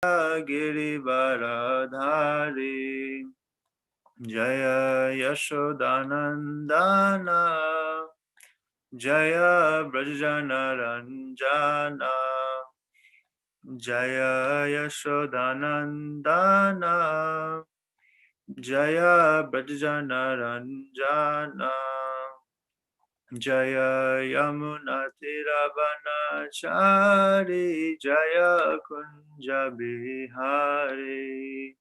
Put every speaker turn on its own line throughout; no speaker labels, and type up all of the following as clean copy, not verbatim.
Girivaradhari Jaya Yashodanandana Jaya Brajana Ranjana Jaya Yashodanandana Jaya Brajana Ranjana Jaya Yamuna Tiravanachari Jaya Kunja Bihari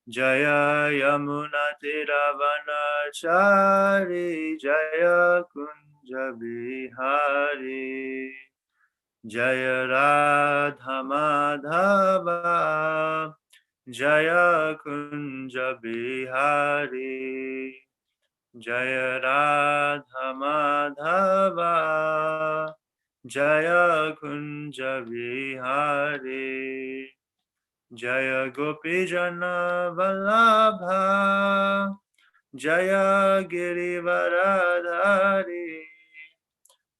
Jaya Yamuna Tiravanachari Jaya Kunja Bihari Jaya Radha Madhava Jaya Kunja Bihari Jaya Radha Madhava Jaya Kunja Vihari Jaya Gopi Jana Vallabha Jaya Girivaradhari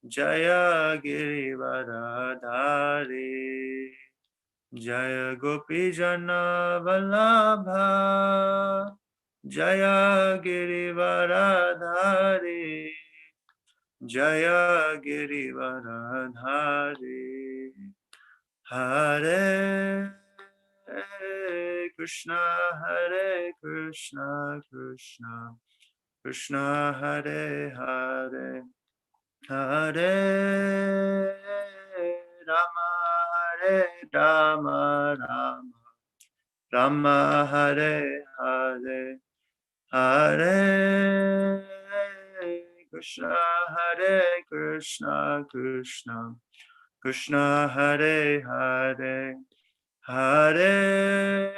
Jaya Girivaradhari Jaya Gopi Jana Vallabha Jaya Girivaradhari Jaya Girivaradhari Hare Krishna Hare Krishna Krishna Krishna Hare Hare Hare Rama Hare Rama Rama Rama Hare Hare Hare Krishna Hare Krishna Krishna Krishna Hare Hare Hare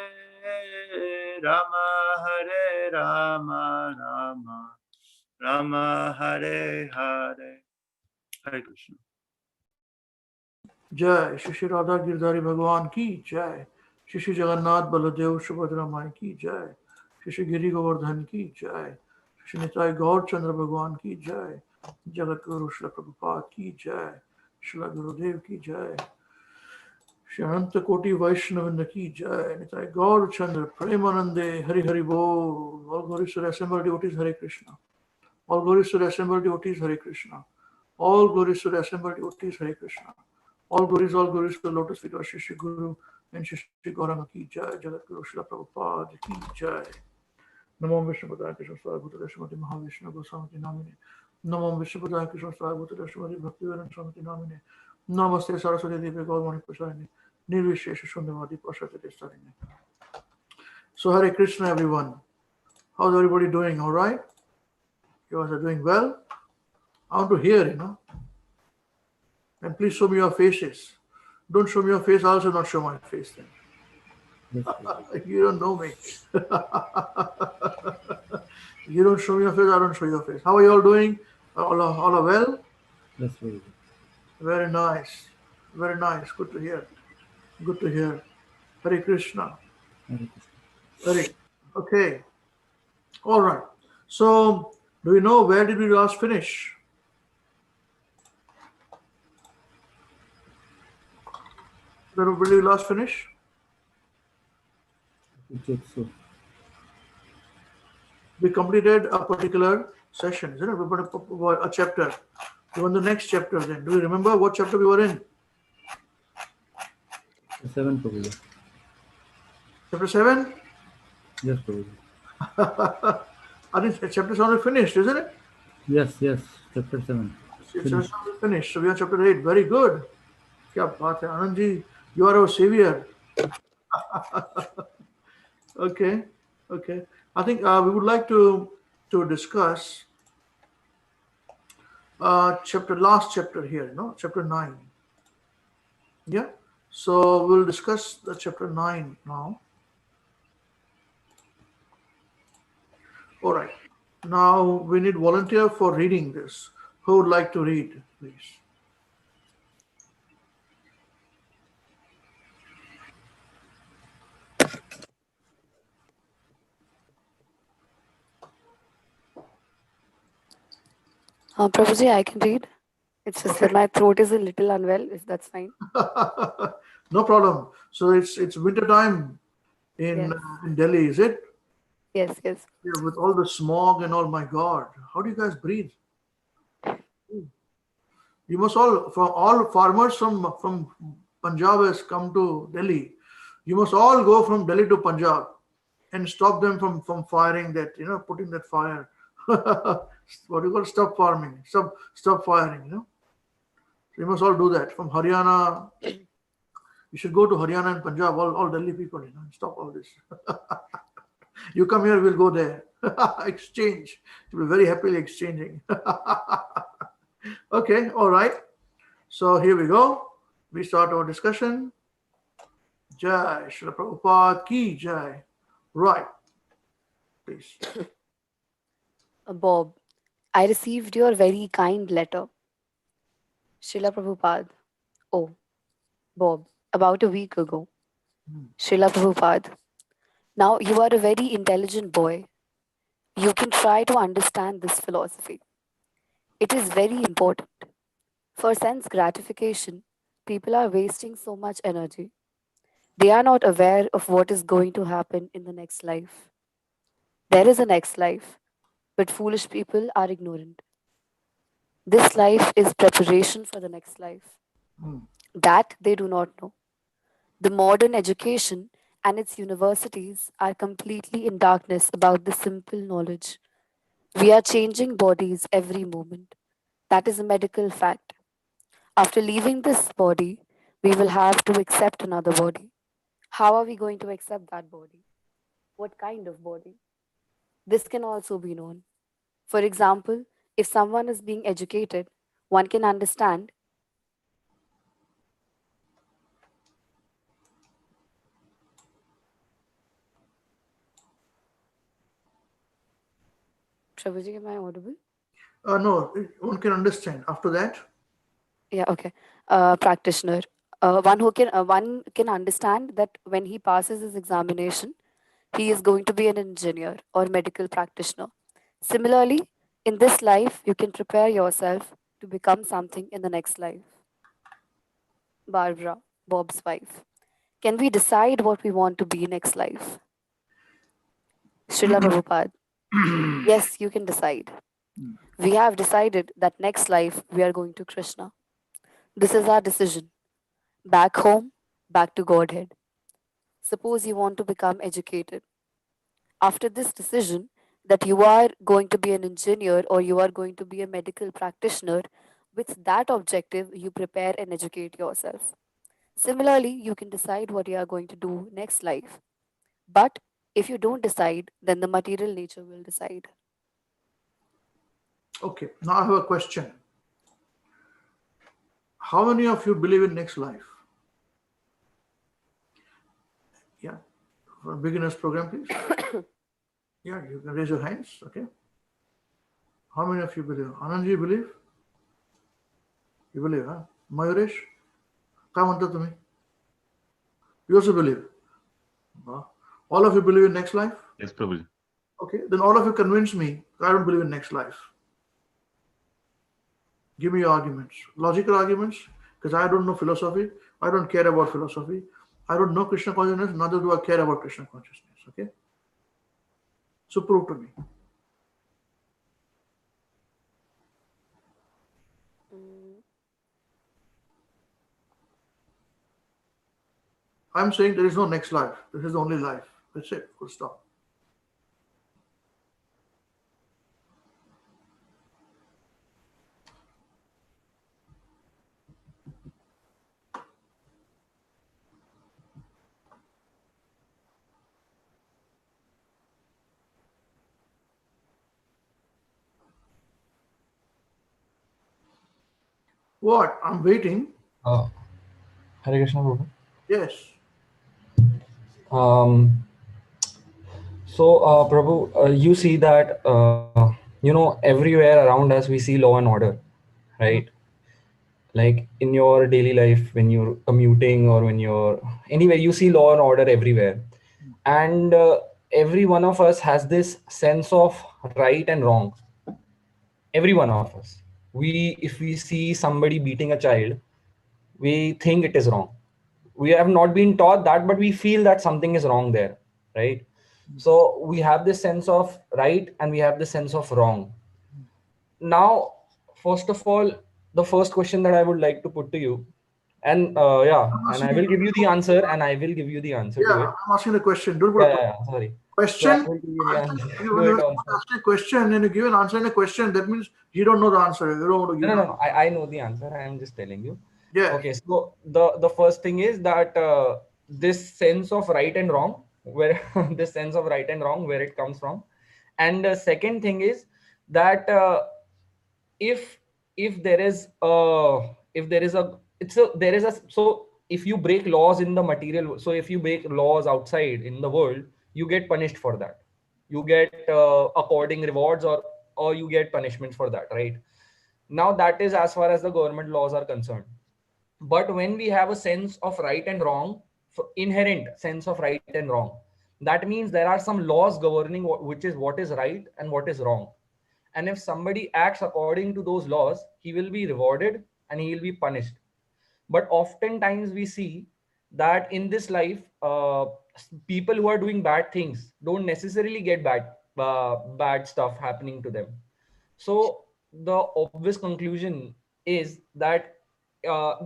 Rama Hare Rama Rama Rama Hare Hare Hare Krishna.
Jai Shri Radha Girdhari Bhagwan ki Jai, Shri Jagannath Baladev Subhadra Mai ki Jai, Shri Giri Govardhan ki Jai, Shri Nitai Gaur Chandra Bhagwan ki Jai, Jagat Guru Shri Prabhupada ki Jai, Shri Gurudev ki Jai, Shri Ananta Koti Vaishnavinda ki Jai, Nitai Gaur Chandra Premanande Hari Hari Bol. All glories to the assembled devotees Hare Krishna. All glories to the assembled devotees Hare Krishna. All glories to the assembled devotees Hare Krishna. All glories to the lotus feet of Shri Shri Guru and Shri Shri Gauranga ki Jai, Jagat Guru Shri Prabhupada ki Jai. Namo Vishnu Padaya Krishna Swarupada Srimati Mahavishnu Goswamiti Namine. Namo Vishnu Padaya Krishna Swarupada Srimati Bhaktivedanta Swamiti Namine. Namaste Saraswati Devi Gaurmani Prasarine. Nirvishesha Shundamati Prasarite Sarine. So Hare Krishna everyone. How's everybody doing? All right? You guys are doing well? I want to hear, And please show me your faces. Don't show me your face, I'll also not show my face then. You don't know me. You don't show me your face, I don't show your face. How are you all doing? All are well?
Yes, very good.
Very nice. Very nice. Good to hear. Good to hear. Hare Krishna.
Hare Krishna.
Hare. Okay. All right. So, do you know where did we last finish? Where did we last finish?
So.
We completed a particular session, isn't it? We put a chapter. We were in the next chapter then. Do you remember what chapter we were in?
7, Prabhupada.
Chapter 7?
Yes, Prabhupada.
I think chapter 7 is finished, isn't it?
Yes, chapter 7.
Chapter 7 is finished. So we are chapter 8. Very good. Kya baat hai, Anand ji, you are our savior. Okay. I think we would like to discuss last chapter here, chapter 9. Yeah. So we'll discuss the chapter 9 now. All right. Now we need volunteer for reading this. Who would like to read, please?
Prabhuji, I can read. It's just that my throat is a little unwell, if that's fine.
No problem. So it's winter time in
Yes,
in Delhi, is it?
yes, yes.
Yeah, with all the smog and all. My God, how do you guys breathe? You must all farmers from Punjab has come to Delhi. You must all go from Delhi to Punjab and stop them from firing that, putting that fire. What do you call, stop farming, stop firing. So you must all do that from Haryana. You should go to Haryana and Punjab, all Delhi people, stop all this. You come here, we'll go there. Exchange. We'll be very happily exchanging. Okay, all right. So here we go. We start our discussion. Jai Srila Prabhupada ki Jai. Right. Please.
Bob, I received your very kind letter. Srila Prabhupada. Oh, Bob, about a week ago. Srila Prabhupada. Now you are a very intelligent boy. You can try to understand this philosophy. It is very important. For sense gratification, people are wasting so much energy. They are not aware of what is going to happen in the next life. There is a next life, but foolish people are ignorant. This life is preparation for the next life. That they do not know. The modern education and its universities are completely in darkness about this simple knowledge. We are changing bodies every moment. That is a medical fact. After leaving this body, we will have to accept another body. How are we going to accept that body? What kind of body? This can also be known. For example, if someone is being educated, one can understand. Prabhuji, am I audible?
No, one can understand. After that,
Yeah, okay. Practitioner. One can understand that when he passes his examination, he is going to be an engineer or medical practitioner. Similarly, in this life, you can prepare yourself to become something in the next life. Barbara, Bob's wife. Can we decide what we want to be next life? Srila Prabhupada. Yes, you can decide. We have decided that next life we are going to Krishna. This is our decision. Back home, back to Godhead. Suppose you want to become educated. After this decision that you are going to be an engineer or you are going to be a medical practitioner, with that objective, you prepare and educate yourself. Similarly, you can decide what you are going to do next life. But if you don't decide, then the material nature will decide.
okay. Now I have a question. How many of you believe in next life? Yeah. For beginners program, please. Yeah, you can raise your hands. Okay. How many of you believe? Anand, you believe? You believe, huh? Mayuresh? काय म्हणता तुम्ही? You also believe? All of you believe in next life?
Yes, Prabhuji.
Okay, then all of you convince me I don't believe in next life. Give me your arguments, logical arguments, because I don't know philosophy. I don't care about philosophy. I don't know Krishna consciousness, neither do I care about Krishna consciousness. Okay? So prove to me. I'm saying there is no next life. This is the only life. That's it. Full stop. What? I'm waiting.
Hare Krishna Prabhu.
Yes.
Prabhu, you see that, everywhere around us we see law and order, right? Like in your daily life, when you're commuting or when you're anywhere, you see law and order everywhere. And every one of us has this sense of right and wrong. Every one of us. If we see somebody beating a child, we think it is wrong. We have not been taught that, but we feel that something is wrong there, right? So we have this sense of right and we have this sense of wrong. Now, first of all, the first question that I would like to put to you, and
I'm
and I
asking
will
you,
give you the answer, and I will give you the answer to
yeah,
it.
I'm asking a question. Don't put a
Sorry. So I
question.
will give you the
I
answer
think
to
when
it
you
also.
ask a question and you give an answer in a question, that means you don't know the answer. You don't want to give
No,
an
no,
answer.
no. I know the answer. I am just telling you.
Yeah.
Okay, so the first thing is that this sense of right and wrong, where this sense of right and wrong, where it comes from, and the second thing is that if if there is if there is a it's a there is a so if you break laws in the material, so if you break laws outside in the world, you get punished for that. You get according rewards, or you get punishments for that, right? Now that is as far as the government laws are concerned. But when we have a sense of right and wrong, inherent sense of right and wrong, that means there are some laws governing which is what is right and what is wrong. And if somebody acts according to those laws, he will be rewarded and he will be punished. But oftentimes we see that in this life, people who are doing bad things don't necessarily get bad stuff happening to them. So the obvious conclusion is that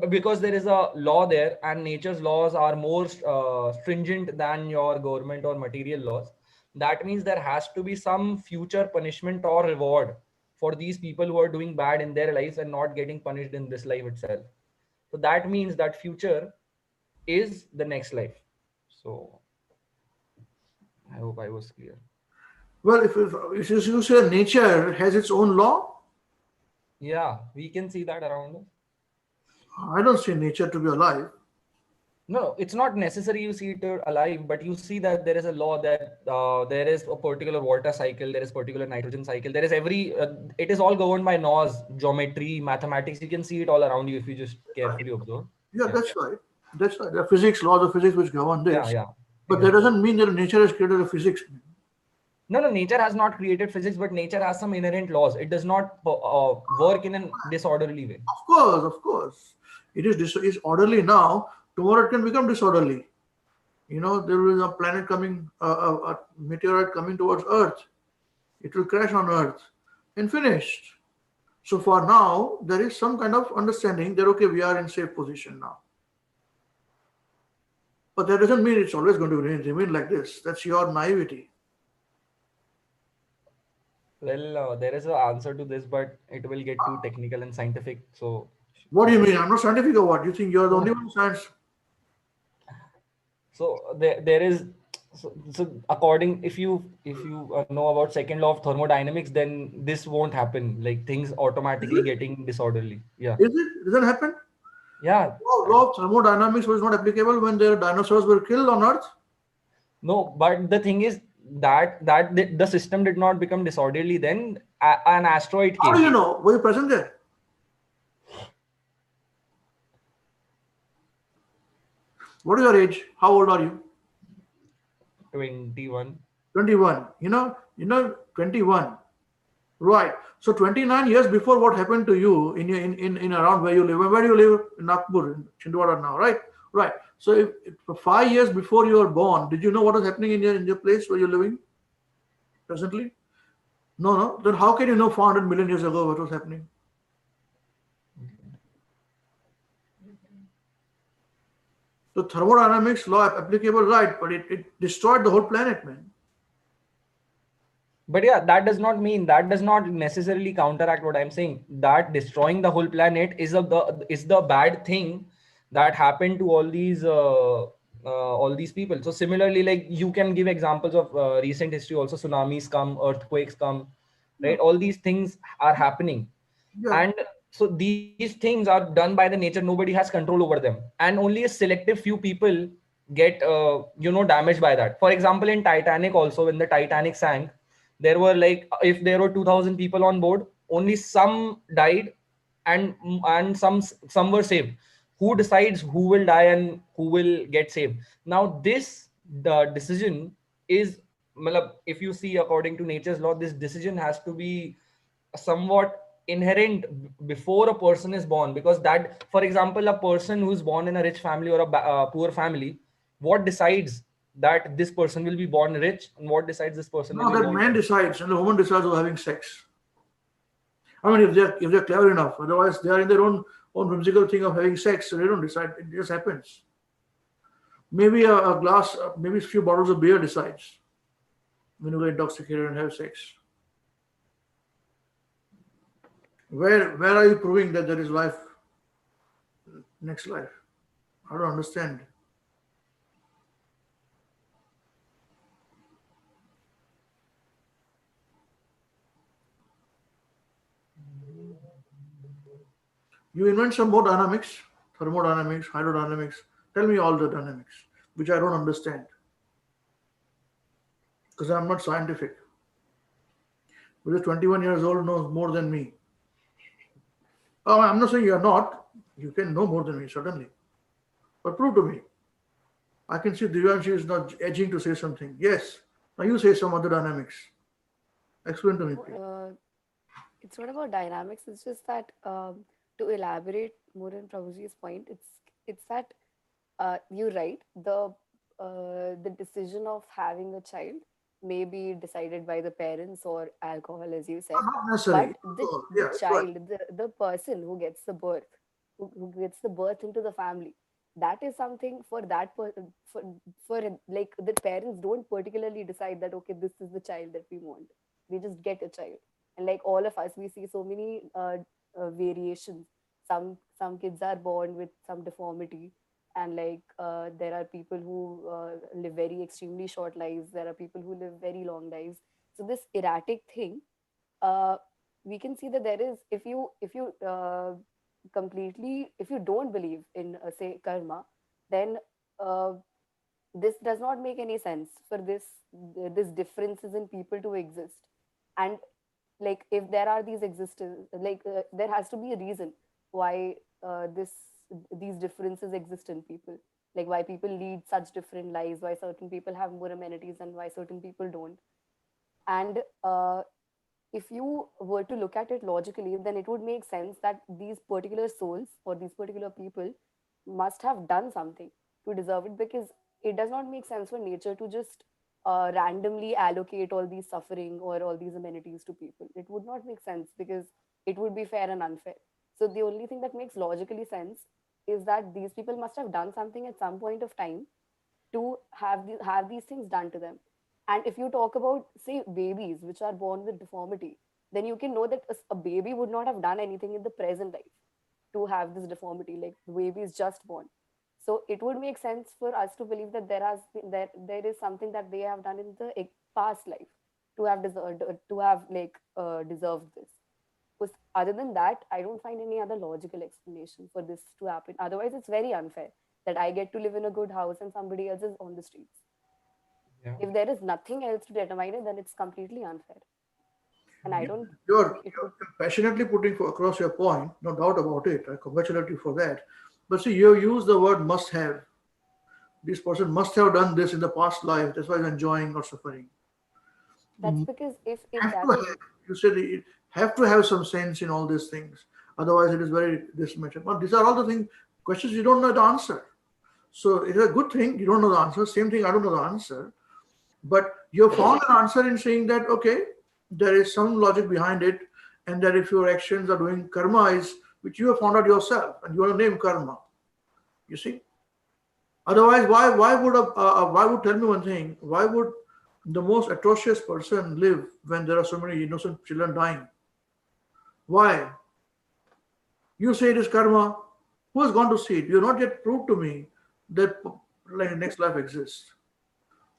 because there is a law there and nature's laws are more stringent than your government or material laws, that means there has to be some future punishment or reward for these people who are doing bad in their lives and not getting punished in this life itself. So that means that future is the next life. So I hope I was clear.
Well, if you say nature has its own law,
Yeah, we can see that around us.
I don't see nature to be alive.
No, it's not necessary you see it alive, but you see that there is a law that there is a particular water cycle, there is particular nitrogen cycle, there is it is all governed by laws, geometry, mathematics. You can see it all around you if you just carefully observe.
Yeah,
Yeah,
that's right. That's right. There are physics, laws of physics which govern
yeah,
this.
yeah,
But that
exactly.
doesn't mean that nature has created a physics.
No, no, nature has not created physics, but nature has some inherent laws. It does not work in a disorderly way.
Of course, of course. It's orderly now. Tomorrow it can become disorderly. You know, there will be a planet coming, a meteorite coming towards Earth. It will crash on Earth and finished. So for now, there is some kind of understanding that okay, we are in safe position now. But that doesn't mean it's always going to remain like this. That's your naivety.
Well, there is an answer to this, but it will get too technical and scientific. So
What
we
do you
should.
mean? I'm not scientific or what? You think you're the only one in science?
So there is so according if you know about second law of thermodynamics, then this won't happen. Like things
Is
automatically
it?
getting disorderly. Yeah,
Is it? Does that happen?
yeah.
Law of thermodynamics was not applicable when their dinosaurs were killed on Earth.
No, but the thing is that the system did not become disorderly. Then an asteroid
How do
came.
you know? Were you present there? What is your age? How old are you?
21.
21. 21. Right. So 29 years before what happened to you in around where you live. Where do you live? In Nagpur, in Chhindwara now, right? Right. So if 5 years before you were born, did you know what was happening in your place where you're living presently? No, no. Then how can you know 400 million years ago what was happening? So thermodynamics law applicable, right? But it destroyed the whole planet, man.
But yeah, that does not necessarily counteract what I'm saying. That destroying the whole planet is the bad thing that happened to all these people. So similarly, like you can give examples of recent history also. Tsunamis come, earthquakes come,
Yeah.
right? All these things are happening,
Yeah.
and so these things are done by the nature. Nobody has control over them, and only a selective few people get damaged by that. For example, in Titanic also, when the Titanic sank, there were like, if there were 2000 people on board, only some died, and some were saved. Who decides who will die and who will get saved? Now the decision is, if you see according to nature's law, this decision has to be somewhat inherent before a person is born, because that, for example, a person who's born in a rich family or a poor family, what decides that this person will be born rich, and what decides this person will
No,
be
that
born
man
poor?
decides and the woman decides who's having sex. I mean, if they're clever enough, otherwise they are in their own whimsical thing of having sex, so they don't decide. It just happens. Maybe a glass, maybe a few bottles of beer decides when you get intoxicated and have sex. Where are you proving that there is life, next life? I don't understand. You invent some more dynamics, thermodynamics, hydrodynamics. Tell me all the dynamics, which I don't understand because I'm not scientific. Who is 21 years old knows more than me. Oh, I'm not saying you're not. You can know more than me, certainly. But prove to me. I can see Divyanshi is not edging to say something. Yes. Now you say some other dynamics. Explain to me, please.
It's not about dynamics. It's just that to elaborate more on Prabhuji's point, it's that you're right. The decision of having a child may be decided by the parents or alcohol, as you said,
Not necessary.
but the
Oh,
the
yeah, go ahead.
child, the person who gets the birth, who gets the birth into the family, that is something for that for like the parents don't particularly decide that okay, this is the child that we want. They just get a child, and like all of us, we see so many variations. Some kids are born with some deformity, and like there are people who live very extremely short lives. There are people who live very long lives. So this erratic thing, uh, we can see that there is, if you completely, if you don't believe in say karma, then uh, this does not make any sense for this differences in people to exist. And like if there are these existence, like there has to be a reason why these differences exist in people, like why people lead such different lives, why certain people have more amenities and why certain people don't. And if you were to look at it logically, then it would make sense that these particular souls or these particular people must have done something to deserve it, because it does not make sense for nature to just randomly allocate all these suffering or all these amenities to people. It would not make sense because it would be fair and unfair. So the only thing that makes logically sense is that these people must have done something at some point of time to have these things done to them. And if you talk about, say, babies which are born with deformity, then you can know that a baby would not have done anything in the present life to have this deformity. Like the baby is just born. So it would make sense for us to believe that there is something that they have done in the past life to have deserved this. Because other than that, I don't find any other logical explanation for this to happen. Otherwise, it's very unfair that I get to live in a good house and somebody else is on the streets.
Yeah.
If there is nothing else to determine it, then it's completely unfair. And I don't
You're
think it would.
passionately putting across your point, no doubt about it. I congratulate you for that. But see, you use the word must have. This person must have done this in the past life. That's why he's enjoying or suffering.
That's because if
Have to
that is
have, you said it have to have some sense in all these things. Otherwise, it is very dismissive. But these are all the things, questions you don't know the answer. So it's a good thing you don't know the answer. Same thing, I don't know the answer. But you found an answer in saying that, okay, there is some logic behind it, and that if your actions are doing karma is which you have found out yourself, and you want to name karma. You see? Otherwise, why would tell me one thing? Why would the most atrocious person live when there are so many innocent children dying? Why? You say it is karma. Who has gone to see it? You have not yet proved to me that like next life exists.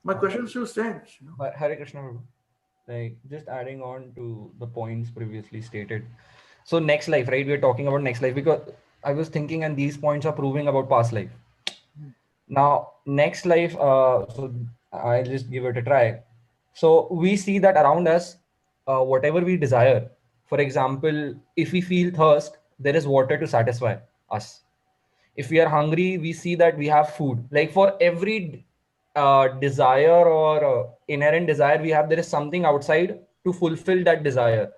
My question still stands.
But Hare Krishna, Prabhu, like just adding on to the points previously stated. So next life, right? We're talking about next life because I was thinking, and these points are proving about past life. Now, next life, so I'll just give it a try. So we see that around us, whatever we desire, for example, if we feel thirst, there is water to satisfy us. If we are hungry, we see that we have food. Like for every desire or inherent desire we have, there is something outside to fulfill that desire.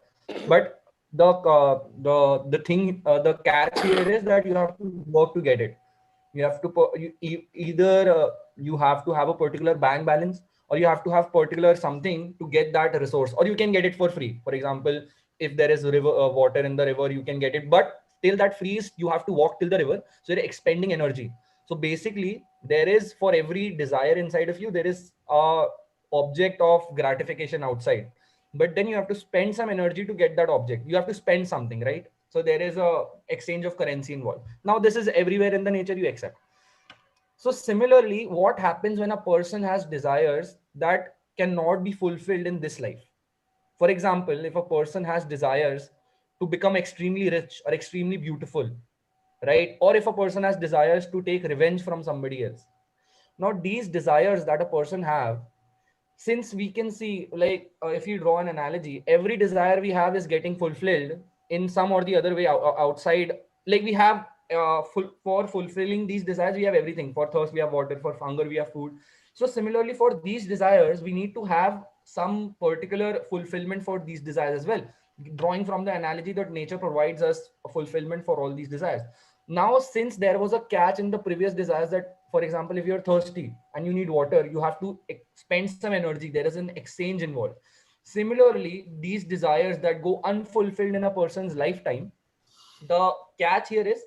But the thing, the catch here is that you have to work to get it. You have to either you have to have a particular bank balance, or you have to have particular something to get that resource, or you can get it for free. For example, if there is river water in the river, you can get it, but till that freeze, you have to walk till the river, so you're expending energy. So basically, there is, for every desire inside of you, there is a object of gratification outside, but then you have to spend some energy to get that object. You have to spend something, right? So there is a exchange of currency involved. Now this is everywhere in the nature, you accept. So similarly, what happens when a person has desires that cannot be fulfilled in this life? For example, if a person has desires to become extremely rich or extremely beautiful, right? Or if a person has desires to take revenge from somebody else. Now these desires that a person have, since we can see, like if you draw an analogy, every desire we have is getting fulfilled in some or the other way outside. Like we have for fulfilling these desires, we have everything. For thirst, we have water. For hunger, we have food. So similarly, for these desires, we need to have some particular fulfillment for these desires as well. Drawing from the analogy that nature provides us a fulfillment for all these desires. Now, since there was a catch in the previous desires, that for example, if you're thirsty and you need water, you have to spend some energy. There is an exchange involved. Similarly, these desires that go unfulfilled in a person's lifetime, the catch here is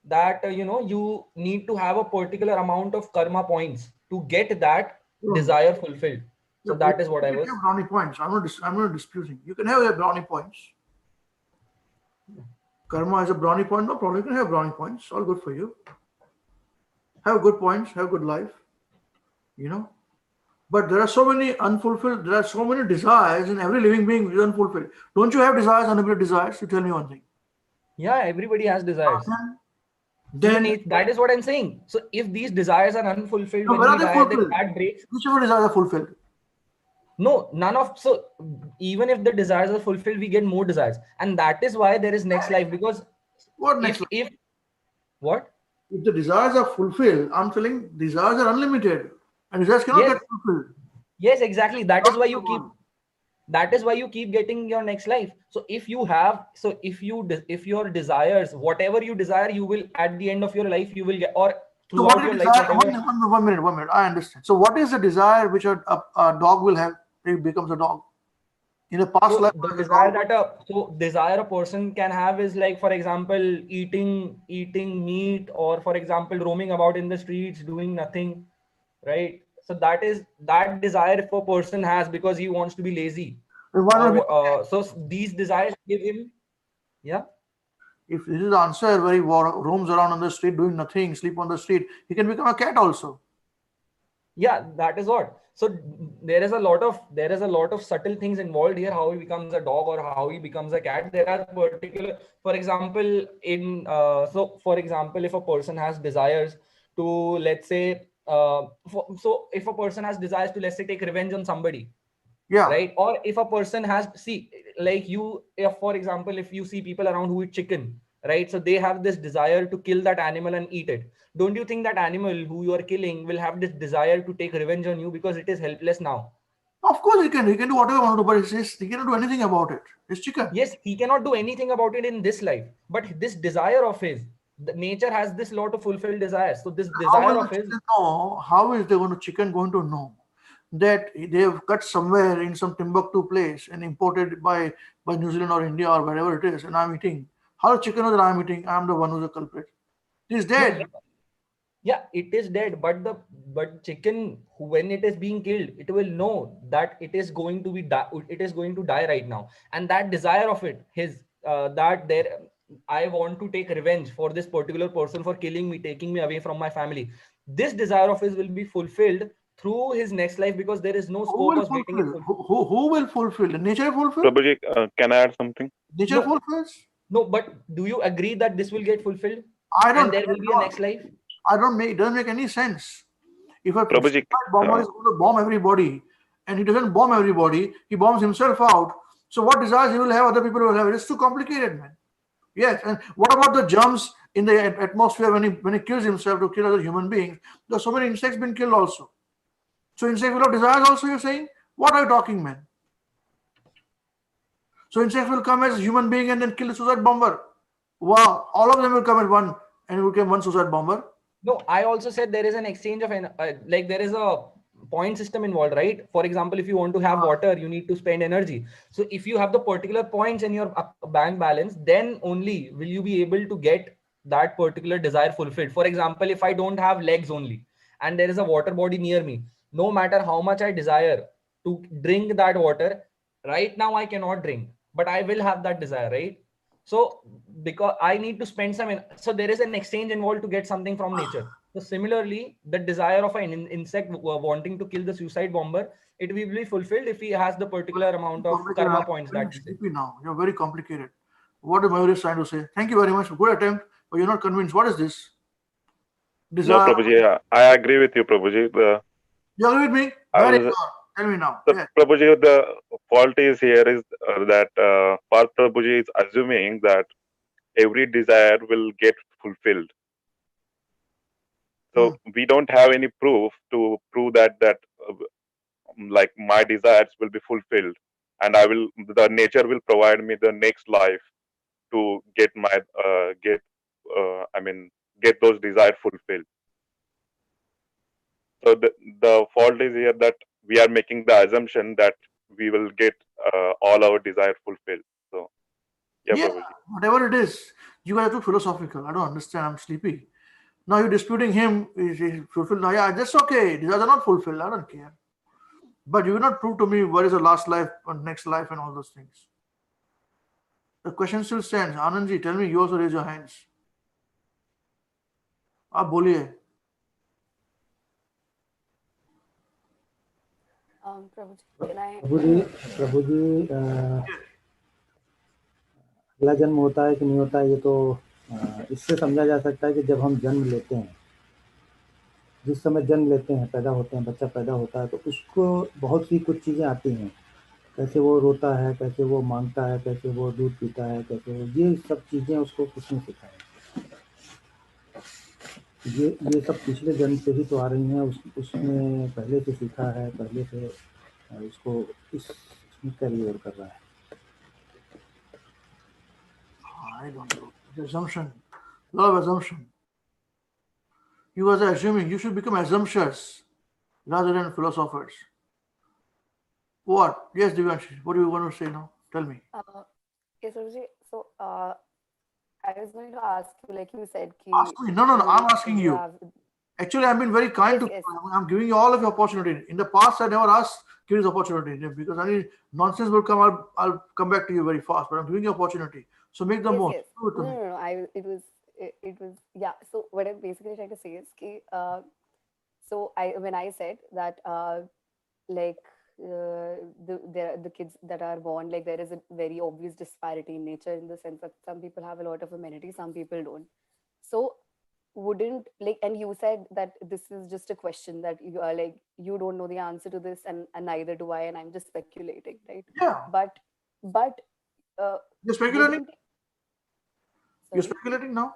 that you need to have a particular amount of karma points to get that desire fulfilled. So that is what I was.
Brownie points. I'm not disputing. You can have your brownie points. Karma is a brownie point, no problem. You can have brownie points. All good for you. Have good points. Have good life. But there are so many unfulfilled. There are so many desires in every living being which is unfulfilled. Don't you have desires, unfulfilled desires? You tell me one thing.
Yeah, everybody has desires.
Then
that is what I'm saying. So if these desires are unfulfilled,
when
we die, then that breaks.
Which of the desires are fulfilled?
No, none of. So even if the desires are fulfilled, we get more desires, and that is why there is next life. Because
what next life?
If what?
If the desires are fulfilled, I'm telling desires are unlimited, and desires cannot get fulfilled.
Yes, exactly. That is why you keep. That is why you keep getting your next life. So if you have, so if your desires, whatever you desire, you will at the end of your life you will get, or throughout your life.
One minute. I understand. So what is the desire which a dog will have? It becomes a dog. In a past life,
the desire that desire a person can have is, like, for example, eating meat, or for example, roaming about in the streets doing nothing, right? So that desire if a person has because he wants to be lazy. So these desires give him,
If this is the answer, where he roams around on the street doing nothing, sleep on the street, he can become a cat also.
Yeah, that is what. So there is a lot of subtle things involved here. How he becomes a dog or how he becomes a cat. There are particular, for example, for example, if a person has desires to, let's say, so if a person has desires to, let's say, take revenge on somebody, right? Or if a person has, if for example, if you see people around who eat chicken, right? So they have this desire to kill that animal and eat it. Don't you think that animal who you are killing will have this desire to take revenge on you because it is helpless now?
Of course he can do whatever he wants to do, but he cannot do anything about it. It's chicken.
Yes, he cannot do anything about it in this life, but this desire of his, the nature has this lot of fulfilled desires. So this desire of his,
how is chicken going to know that they have cut somewhere in some Timbuktu place and imported by New Zealand or India or wherever it is, and I'm eating? How does chicken know that I'm eating? I'm the one who's the culprit. It is dead.
Yeah, it is dead, but chicken, when it is being killed, it will know that it is going to die right now, and that desire of it, I want to take revenge for this particular person for killing me, taking me away from my family. This desire of his will be fulfilled through his next life, because there is no scope of getting it fulfilled.
Who will fulfill? Nature fulfill?
Prabhuji, can I add something?
Nature fulfills?
No, but do you agree that this will get fulfilled?
And
there will be a next life?
It doesn't make any sense. If a bomber is going to bomb everybody and he doesn't bomb everybody, he bombs himself out. So what desires he will have, other people will have. It's too complicated, man. Yes, and what about the germs in the atmosphere when he kills himself to kill other human beings? There are so many insects been killed also. So insects will have desires also, you're saying? What are you talking, man? So insects will come as human being and then kill the suicide bomber. Wow, all of them will come as one and it will become one suicide bomber.
No, I also said there is an exchange of like there is a point system involved, right? For example, if you want to have water, you need to spend energy. So if you have the particular points in your bank balance, then only will you be able to get that particular desire fulfilled. For example, if I don't have legs only and there is a water body near me, no matter how much I desire to drink that water, right now I cannot drink, but I will have that desire, right? So because I need to spend some, so there is an exchange involved to get something from nature. So similarly, the desire of an insect wanting to kill the suicide bomber, it will be fulfilled if he has the particular amount of karma points that we say.
Sleepy now. You're very complicated. What is Mayur is trying to say? Thank you very much. Good attempt, but you're not convinced. What is this? Desire.
No, Prabhuji, I agree with you, Prabhuji.
You agree with me?
I
Very
was-
good. Tell me now.
The
Yes.
Prabhuji, the fault is here is that Parth Prabhuji is assuming that every desire will get fulfilled. So we don't have any proof to prove that like my desires will be fulfilled, and the nature will provide me the next life to get my get those desires fulfilled. So the fault is here that we are making the assumption that we will get all our desire fulfilled. So yeah, Prabhuji.
Whatever it is, you guys are too philosophical. I don't understand. I'm sleepy. Now you're disputing him. Is fulfilled? Now, yeah, that's okay. Desires are not fulfilled. I don't care. But you cannot prove to me what is the last life and next life and all those things. The question still stands. Anandji, tell me. You also raise your hands. आप बोलिए.
Prabhuji, can I?
प्रभु जी अगला जन्म होता है कि नहीं होता है, ये तो इससे समझा जा सकता है कि जब हम जन्म लेते हैं, जिस समय जन्म लेते हैं, पैदा होते हैं, बच्चा पैदा होता है, तो उसको बहुत सी कुछ चीज़ें आती हैं. कैसे वो रोता है, कैसे वो मांगता है, कैसे वो दूध पीता है, कैसे वो, ये सब चीज़ें उसको किसने सिखाई. ये सब पिछले जन्म से ही तो आ रही हैं. उसने पहले से सीखा है, पहले से उसको इसमें कैरी कर रहा है.
I don't know. It's assumption. A lot of assumption. You guys are assuming. You should become assumptions rather than philosophers. What? Yes, Divyanshi. What do you want to say now? Tell me.
Yes, Prabhuji. So, I was going to ask you, like you said,
Ask me. No. I'm asking you. Actually, I've been very kind to
Yes.
you. I'm giving you all of your opportunity. In the past, I never asked give this opportunity because any nonsense will come. I'll come back to you very fast. But I'm giving you opportunity. So make the most.
Yes.
Do it to me.
No. It was yeah. So what I'm basically trying to say is, when I said that, the kids that are born, like there is a very obvious disparity in nature in the sense that some people have a lot of amenities, some people don't. So wouldn't and you said that this is just a question that you are like, you don't know the answer to this, and neither do I, and I'm just speculating, right?
Yeah.
But
You're speculating.
wouldn't-
You're
Sorry?
speculating now.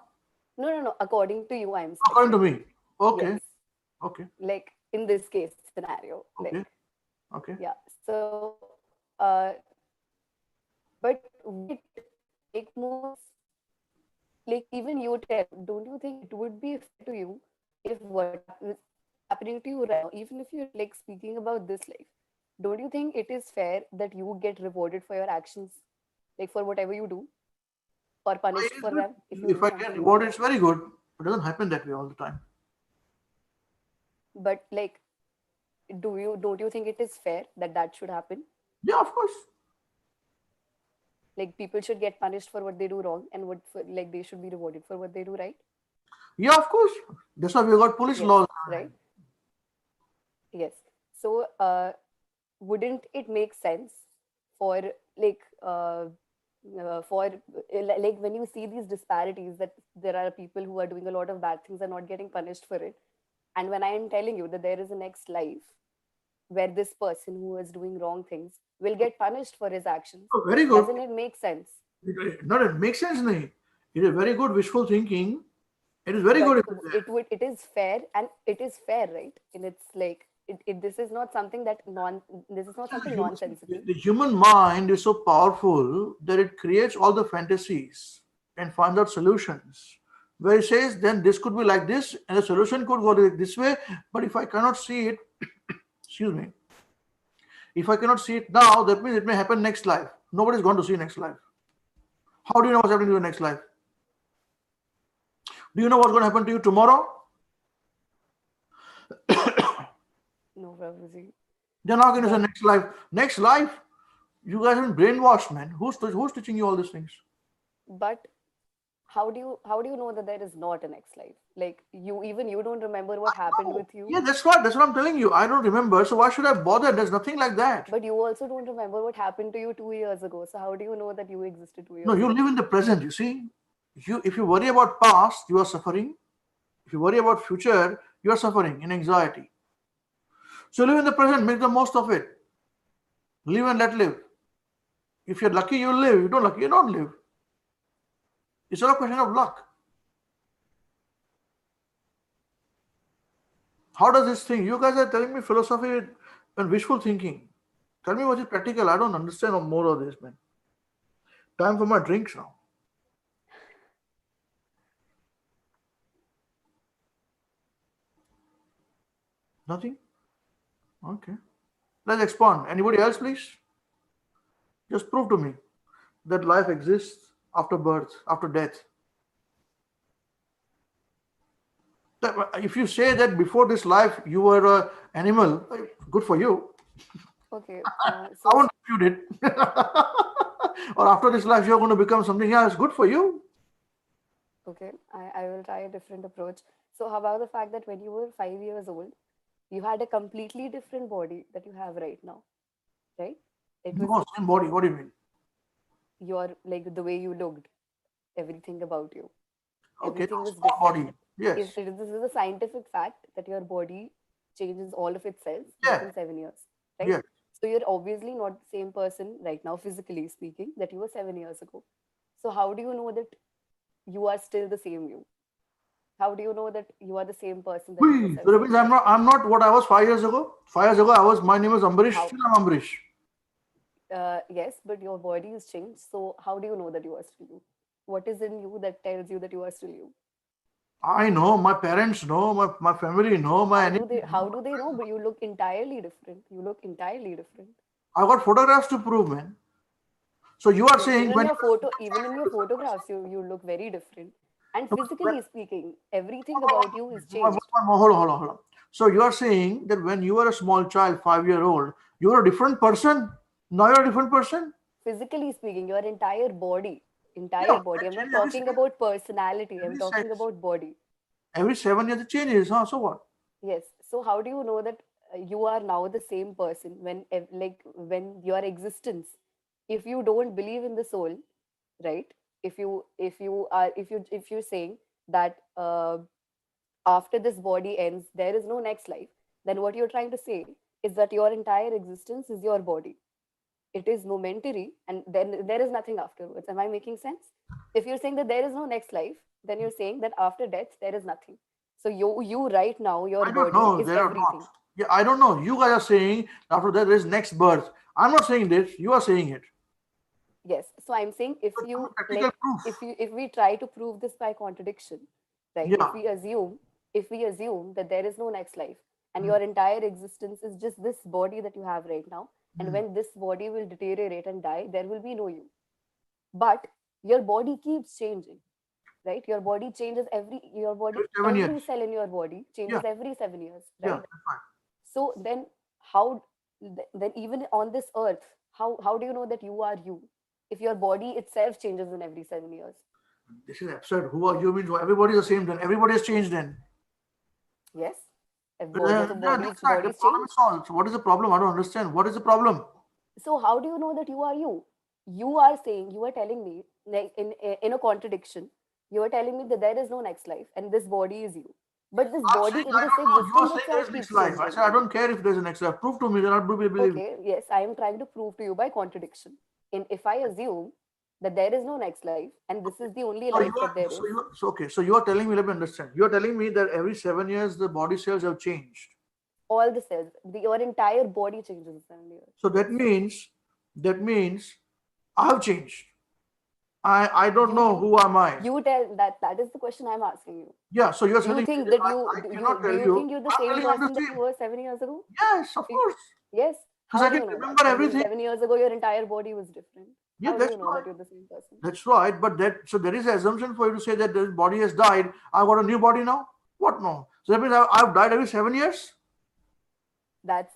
No. According to you, I'm
According to
speculating.
me. Okay.
Yes.
Okay.
Like in this case scenario.
Okay.
Like
Okay.
yeah. So but would it make more, like even you tell, don't you think it would be fair to you if what is happening to you right now, even if you're like speaking about this life, don't you think it is fair that you get rewarded for your actions, like for whatever you do, or punished for them if you
If
do
I
something
get
wrong?
rewarded, it's very good. It doesn't happen that way all the time.
But like, don't you think it is fair that should happen?
Yeah, of course.
Like people should get punished for what they do wrong, and like they should be rewarded for what they do right.
Yeah, of course. That's why we got police
Yes,
laws.
right? Yes. So wouldn't it make sense for like when you see these disparities, that there are people who are doing a lot of bad things and not getting punished for it, and when I am telling you that there is a next life where this person who is doing wrong things will get punished for his actions,
Oh, very good.
doesn't it make sense?
It makes sense, nahi. It is very good wishful thinking. It is very
But
good.
it is fair, and it is fair, right? And it's like this is not something that this is not something nonsensical.
The human mind is so powerful that it creates all the fantasies and finds out solutions. Where it says, then this could be like this, and the solution could go this way. But if I cannot see it, excuse me, if I cannot see it now, that means it may happen next life. Nobody's going to see next life. How do you know what's happening to you next life? Do you know what's going to happen to you tomorrow?
No, Prabhuji.
They're not going to say next life. Next life? You guys have been brainwashed, man. Who's teaching you all these things?
But how do you know that there is not a next life? Like you don't remember what happened with you.
Yeah, that's what I'm telling you. I don't remember, so why should I bother? There's nothing like that.
But you also don't remember what happened to you 2 years ago. So how do you know that you existed 2 years
No,
ago?
you live in the present, you see. If you worry about past, you are suffering. If you worry about future, you are suffering in anxiety. So live in the present, make the most of it. Live and let live. If you're lucky, you'll live. If you're not lucky, you don't live. It's not a question of luck. How does this thing? You guys are telling me philosophy and wishful thinking. Tell me what is practical. I don't understand more of this, man. Time for my drinks now. Nothing? Okay. Let's expand. Anybody else, please? Just prove to me that life exists after birth, after death. If you say that before this life you were an animal, good for you.
Okay.
I won't dispute it. Or after this life you're going to become something else, good for you.
Okay, I will try a different approach. So how about the fact that when you were 5 years old, you had a completely different body that you have right now, right? It was
No, same body. What do you mean?
your, like the way you looked, everything about you.
Okay,
Everything
no,
was
small
different.
body. Yes.
This is a scientific fact that your body changes all of itself
Yeah.
within 7 years, right?
Yeah.
So you're obviously not the same person right now, physically speaking, that you were 7 years ago. So how do you know that you are still the same you? How do you know that you are the same person that you were 7
So that
years
means
ago?
I'm not what I was 5 years ago. 5 years ago, my name was Ambarish.
How?
Still I'm Ambarish.
Yes, but your body is changed. So how do you know that you are still you? What is in you that tells you that you are still you?
I know, my parents know, my family know,
How do they know? But you look entirely different. You look entirely different.
I got photographs to prove, man. So you are saying
Even in your photographs, you look very different. And physically speaking, everything about you is changed.
Hold on. So you are saying that when you were a small child, 5-year-old, you were a different person. Now you're a different person.
Physically speaking, your entire body. I'm not
Every
talking about personality. I'm talking
seconds.
about body.
Every 7 years it changes, huh? So what?
Yes. So how do you know that you are now the same person when your existence, if you don't believe in the soul, right? If you're saying that after this body ends, there is no next life, then what you're trying to say is that your entire existence is your body. It is momentary, and then there is nothing afterwards. Am I making sense? If you're saying that there is no next life, then you're saying that after death there is nothing. So you right now, your
I don't
body
know.
is
There are
everything.
not. Yeah, I don't know. You guys are saying after that there is next birth. I'm not saying this. You are saying it.
Yes. So I'm saying if
So
you
practical proof.
if we try to prove this by contradiction, right?
Yeah.
If we assume that there is no next life and your entire existence is just this body that you have right now, and when this body will deteriorate and die, there will be no you. But your body keeps changing, right? Your body changes
Every 7
every
years.
cell in your body changes
Yeah.
every 7 years,
Yeah.
right?
That's right.
So then how then even on this earth, how do you know that you are you if your body itself changes in every 7 years?
This is absurd. Who are you? Means everybody is the same then. Everybody has changed then.
Yes. If
Yeah,
bodies
that's right. The
change.
problem is solved. So what is the problem? I don't understand. What is the problem?
So how do you know that you are you? You are telling me, like in a contradiction, you are telling me that there is no next life and this body is you. But this
I'm
body
saying
in
I
this
don't know. You are
existence
saying there is
itself
next
keeps
life. I
changing.
said I don't care if there's a next life. Prove to me, then I'll believe.
Okay, yes, I am trying to prove to you by contradiction. If I assume that there is no next life and this is the only
So
life that there is.
okay. So you are telling me. Let me understand. You are telling me that every 7 years the body cells have changed.
All the cells, your entire body changes in 7 years.
So that means I've changed. I don't know who am I.
You tell that is the question I'm asking you.
Yeah, so you're
Do you
telling
think
me
that
I cannot
do
tell
you think you're the
I'm
same
telling you I'm the
person that you
same.
were 7 years ago?
Yes, of course.
Yes.
Because
How
I
do
can
you know
remember
that?
everything.
7 years ago, your entire body was different.
Yeah,
How do
that's
you know
right.
that you're the same person?
That's right. But so there is an assumption for you to say that the body has died. I've got a new body now. What no? So that means I've died every 7 years.
That's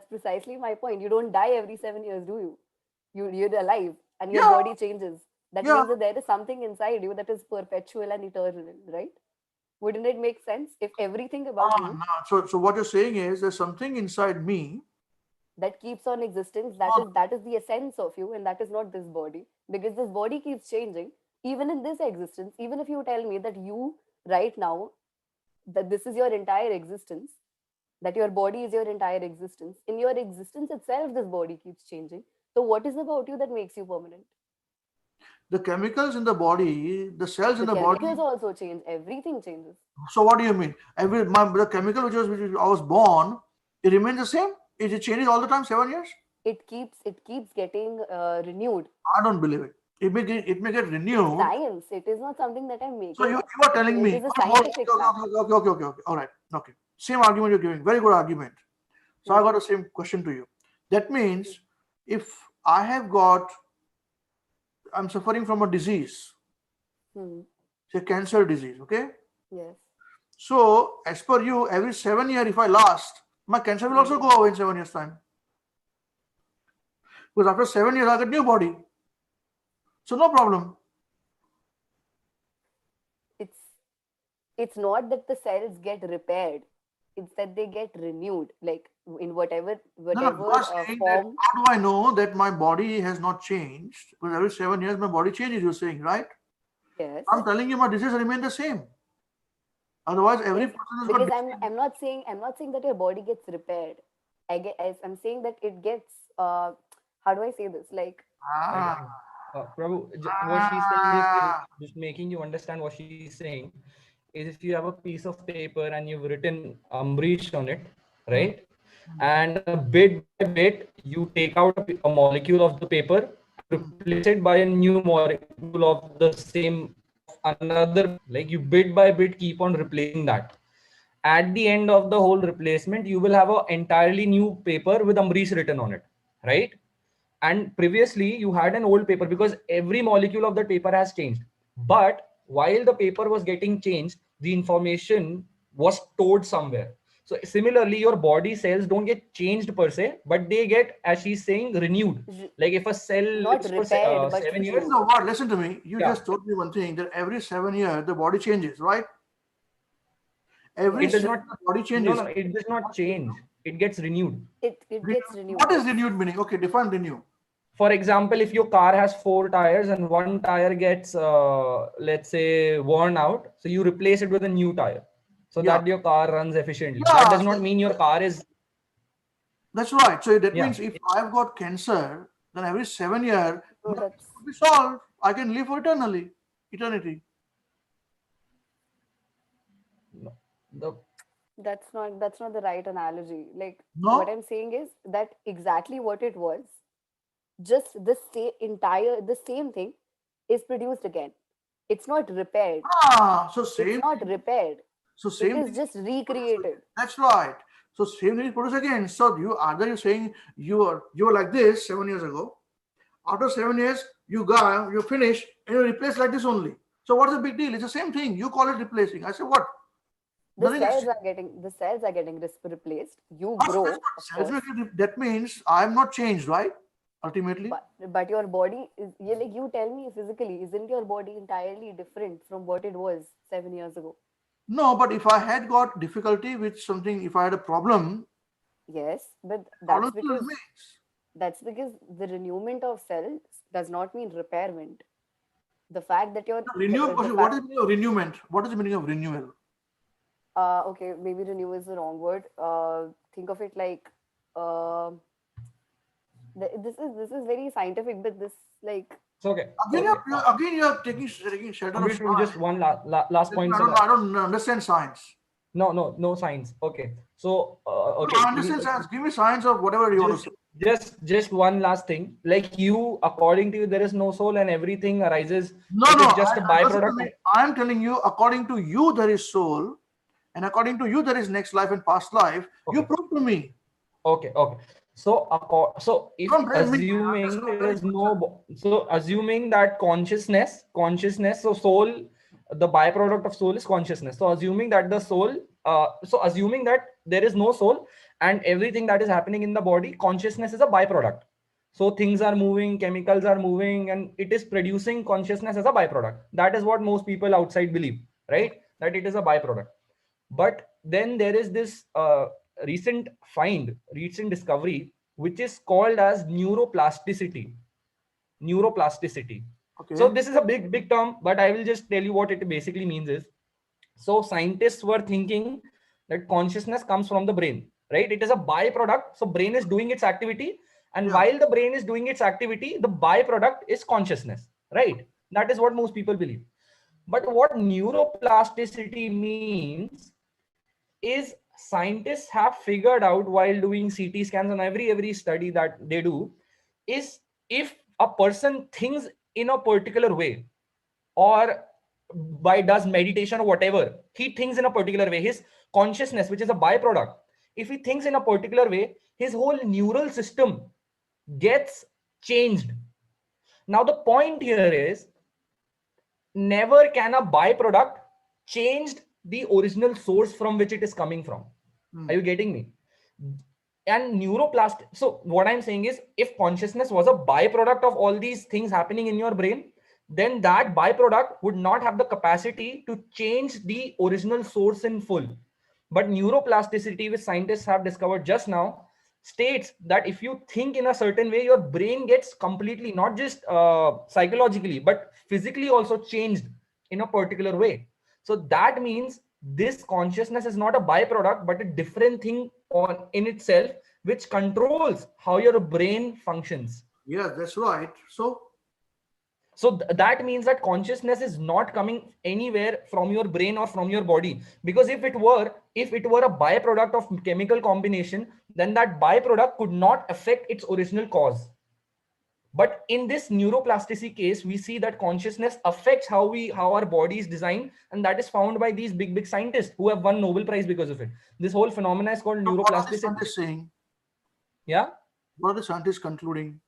precisely my point. You don't die every 7 years, do you? You're alive and your
Yeah.
body changes. That
Yeah.
means that there is something inside you that is perpetual and eternal, right? Wouldn't it make sense if everything about you
No. So what you're saying is there's something inside me.
that keeps on existence, that is the essence of you, and that is not this body, because this body keeps changing even in this existence. Even if you tell me that you right now, that this is your entire existence, that your body is your entire existence, in your existence itself this body keeps changing, so what is about you that makes you permanent?
The chemicals in the body, the cells in
The
the body.
chemicals also change, everything changes.
So what do you mean? The chemical which I was born, it remains the same? It changes all the time, 7 years?
It keeps getting renewed.
I don't believe it. It may get
It's
renewed.
science. It is not something that I'm making.
So you are telling me.
It is a scientific fact.
Okay. All right. Okay. Same argument you're giving. Very good argument. So I got the same question to you. That means if I'm suffering from a disease, say cancer disease, okay?
Yes.
So as per you, every 7 years, if I last, my cancer will also go away in 7 years' time. Because after 7 years, I get new body. So no problem.
It's not that the cells get repaired. It's that they get renewed, like in whatever
No, you are saying that,
form.
how do I know that my body has not changed? Because every 7 years, my body changes, you're saying, right?
Yes.
I'm telling you, my disease remain the same. Otherwise, every
Yes,
person has
because
got.
I'm not saying that your body gets repaired. I'm saying that it gets how do I say this? Like
Prabhu, what she's saying is just making you understand what she's saying is, if you have a piece of paper and you've written Ambrish on it, right? And bit by bit, you take out a molecule of the paper, replace it by a new molecule of the same, of another, like you bit by bit keep on replacing that. At the end of the whole replacement, you will have an entirely new paper with Ambrish written on it, right? And previously you had an old paper because every molecule of that paper has changed. But while the paper was getting changed, the information was stored somewhere. So similarly, your body cells don't get changed per se, but they get, as she's saying, renewed. Like if a cell
not
lives for
repaired, but
7 years.
No, what? Listen to me. You
Yeah.
just told me one thing, that every 7 years the body changes, right? Every
It does
7
not.
years the body changes.
No, it does not change. It gets renewed.
It gets renewed.
What is renewed meaning? Okay, define renew.
For example, if your car has 4 tires and one tire gets, let's say, worn out, so you replace it with a new tire so that your car runs efficiently.
Yeah,
That does not mean your car is.
That's right. So that
Yeah.
means if I've got cancer, then every 7 years
So
my
that's
will be solved. I can live for eternity.
that's not the right analogy. Like
No?
what I'm saying is that exactly what it was, just the same thing is produced again. It's not repaired.
So
It's
same.
not repaired.
So
It
same.
is just recreated.
That's right. So same thing is produced again. So you're saying you were like this 7 years ago. After 7 years, you finish, and you replace like this only. So what's the big deal? It's the same thing. You call it replacing. I say what?
The cells are getting replaced. You grow, of course.
That means I'm not changed, right? Ultimately.
But your body is, like you tell me physically, isn't your body entirely different from what it was 7 years ago?
No, but if I had got difficulty with something, if I had a problem.
Yes, but
problem
that's because the renewment of cells does not mean repairment. The fact that you're
what is the meaning of renewment? What is the meaning of renewal?
Okay, maybe renew is the wrong word. Think of it like this is very scientific, but this like
It's okay.
Again, you're taking shelter of
Just one last point.
I don't understand science.
No science. Okay. So, okay.
No, I understand science. Give me science of whatever you want to say.
Just one last thing. Like you, according to you, there is no soul and everything arises.
No,
It
no.
is just a
Listen to
byproduct.
me. I am telling you, according to you, there is soul, and according to you, there is next life and past life. You
Okay.
prove to me.
Okay. So, so if
Don't blame me.
assuming there is no, so assuming that consciousness, so soul, the byproduct of soul is consciousness. So assuming that the soul, so assuming that there is no soul and everything that is happening in the body, consciousness is a byproduct. So things are moving, chemicals are moving, and it is producing consciousness as a byproduct. That is what most people outside believe, right? That it is a byproduct. But then there is this recent discovery, which is called as neuroplasticity.
Okay.
So this is a big term, but I will just tell you what it basically means is, so scientists were thinking that consciousness comes from the brain, right? It is a byproduct. So brain is doing its activity, and while the brain is doing its activity, the byproduct is consciousness, right? That is what most people believe. But what neuroplasticity means is, scientists have figured out while doing CT scans and every study that they do, is if a person thinks in a particular way, or by does meditation or whatever, he thinks in a particular way, his consciousness, which is a byproduct, if he thinks in a particular way, his whole neural system gets changed. Now the point here is, never can a byproduct change the original source from which it is coming from. Are you getting me? And neuroplastic, so what I'm saying is, if consciousness was a byproduct of all these things happening in your brain, then that byproduct would not have the capacity to change the original source in full. But neuroplasticity, which scientists have discovered just now, states that if you think in a certain way, your brain gets completely, not just psychologically, but physically also changed in a particular way. So that means this consciousness is not a byproduct, but a different thing on in itself, which controls how your brain functions.
Yeah, that's right.
So that means that consciousness is not coming anywhere from your brain or from your body, because if it were a byproduct of chemical combination, then that byproduct could not affect its original cause. But in this neuroplasticity case, we see that consciousness affects how our body is designed, and that is found by these big scientists who have won Nobel Prize because of it. This whole phenomena is called
What are the
neuroplasticity.
scientists saying?
Yeah.
What are the scientists concluding?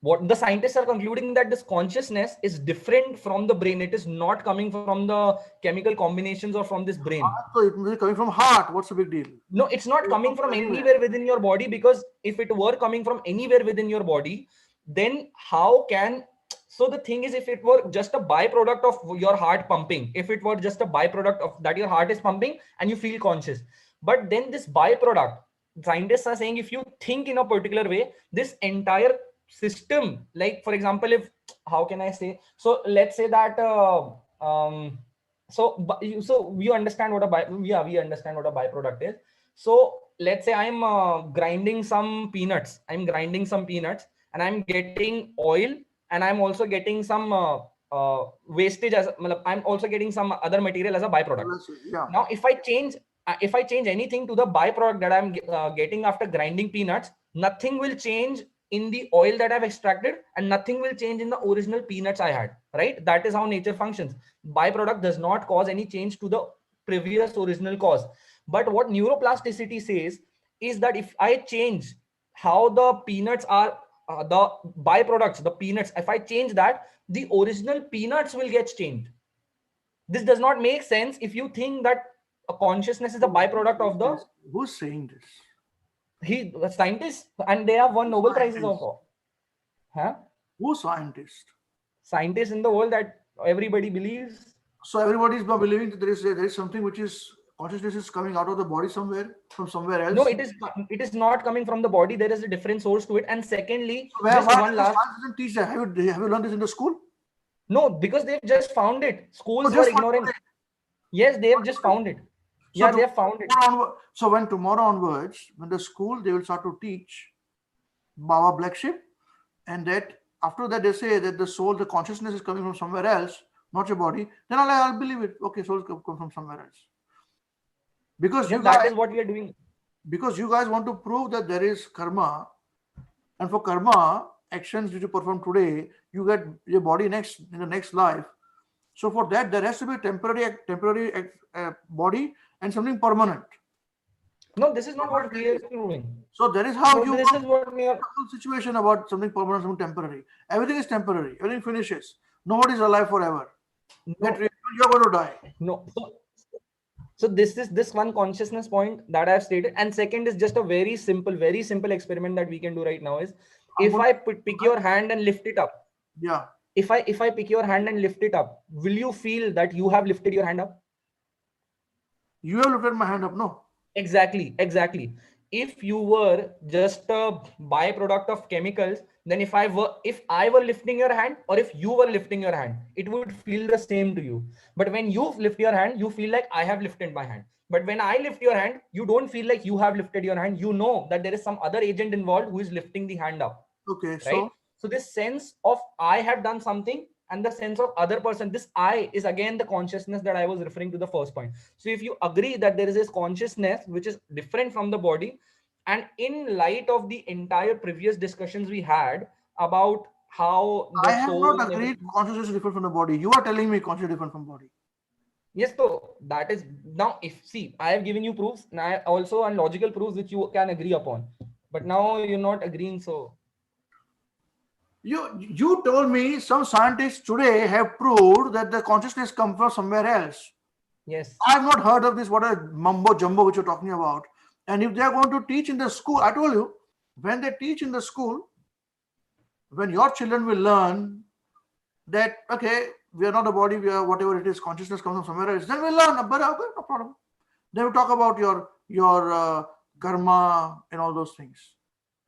What the scientists are concluding, that this consciousness is different from the brain. It is not coming from the chemical combinations or from this brain.
So it may be coming from heart. What's the big deal?
No, it's not coming from anywhere within your body, because if it were coming from anywhere within your body, then how can, so the thing is, if it were just a byproduct of your heart pumping, if it were just a byproduct of that, your heart is pumping and you feel conscious, but then this byproduct, scientists are saying, if you think in a particular way, this entire system, like for example, if, how can I say, so let's say that so we understand what we understand what a byproduct is. So let's say I'm grinding some peanuts, and I'm getting oil, and I'm also getting some wastage as I'm also getting some other material as a byproduct.
Yeah.
Now if I change anything to the byproduct that I'm getting after grinding peanuts, nothing will change in the oil that I've extracted, and nothing will change in the original peanuts I had, right? That is how nature functions. Byproduct does not cause any change to the previous original cause. But what neuroplasticity says is that if I change how the peanuts are, the byproducts, the peanuts, if I change that, the original peanuts will get changed. This does not make sense if you think that a consciousness is a byproduct of the.
Who's saying this?
Scientists, and they have won Nobel Prizes also. Huh?
Who scientist?
Scientists in the world that everybody believes.
So everybody is believing that there is something which is consciousness is coming out of the body from somewhere else.
No, it is not coming from the body. There is a different source to it. And secondly,
so why doesn't teach that? Have you learned this in the school?
No, because they've just found it. Schools were ignorant. Yes, they have just found it. So they have found it.
So when tomorrow onwards, when the school, they will start to teach Baba Black Sheep, and that after that they say that the soul, the consciousness is coming from somewhere else, not your body, then I'll believe it. Okay, soul come from somewhere else. Because
Yeah,
you
that
guys,
is what we are doing.
because you guys want to prove that there is karma, and for karma actions which you perform today, you get your body next in the next life. So for that, there has to be temporary body and something permanent.
No, this is not what we are proving.
So that is how
No,
you
this is what we are.
whole situation about something permanent, something temporary. Everything is temporary. Everything finishes. Nobody is alive forever.
No,
You're going to die.
no. So this is this one consciousness point that I have stated, and second is just a very simple experiment that we can do right now is, if I pick your hand and lift it up.
Yeah.
If I pick your hand and lift it up, will you feel that you have lifted your hand up?
You have lifted my hand up, no?
Exactly. If you were just a byproduct of chemicals, then if I were lifting your hand, or if you were lifting your hand, it would feel the same to you. But when you lift your hand, you feel like I have lifted my hand. But when I lift your hand, you don't feel like you have lifted your hand. You know that there is some other agent involved who is lifting the hand up.
Okay,
Right? So this sense of I have done something, and the sense of other person, this I is again the consciousness that I was referring to the first point. So if you agree that there is this consciousness which is different from the body, and in light of the entire previous discussions we had about how the
I have
soul
not agreed consciousness is different from the body. You are telling me consciousness is different from body.
Yes, so that is now, if see, I have given you proofs, and I also and logical proofs which you can agree upon, but now you're not agreeing. So
You told me some scientists today have proved that the consciousness comes from somewhere else.
yes,
I have not heard of this, what a mumbo jumbo which you're talking about. And if they are going to teach in the school, I told you, when they teach in the school, when your children will learn that, okay, we are not a body, we are whatever it is, consciousness comes from somewhere else, then we'll learn, but okay, no problem. Then we talk about your karma and all those things.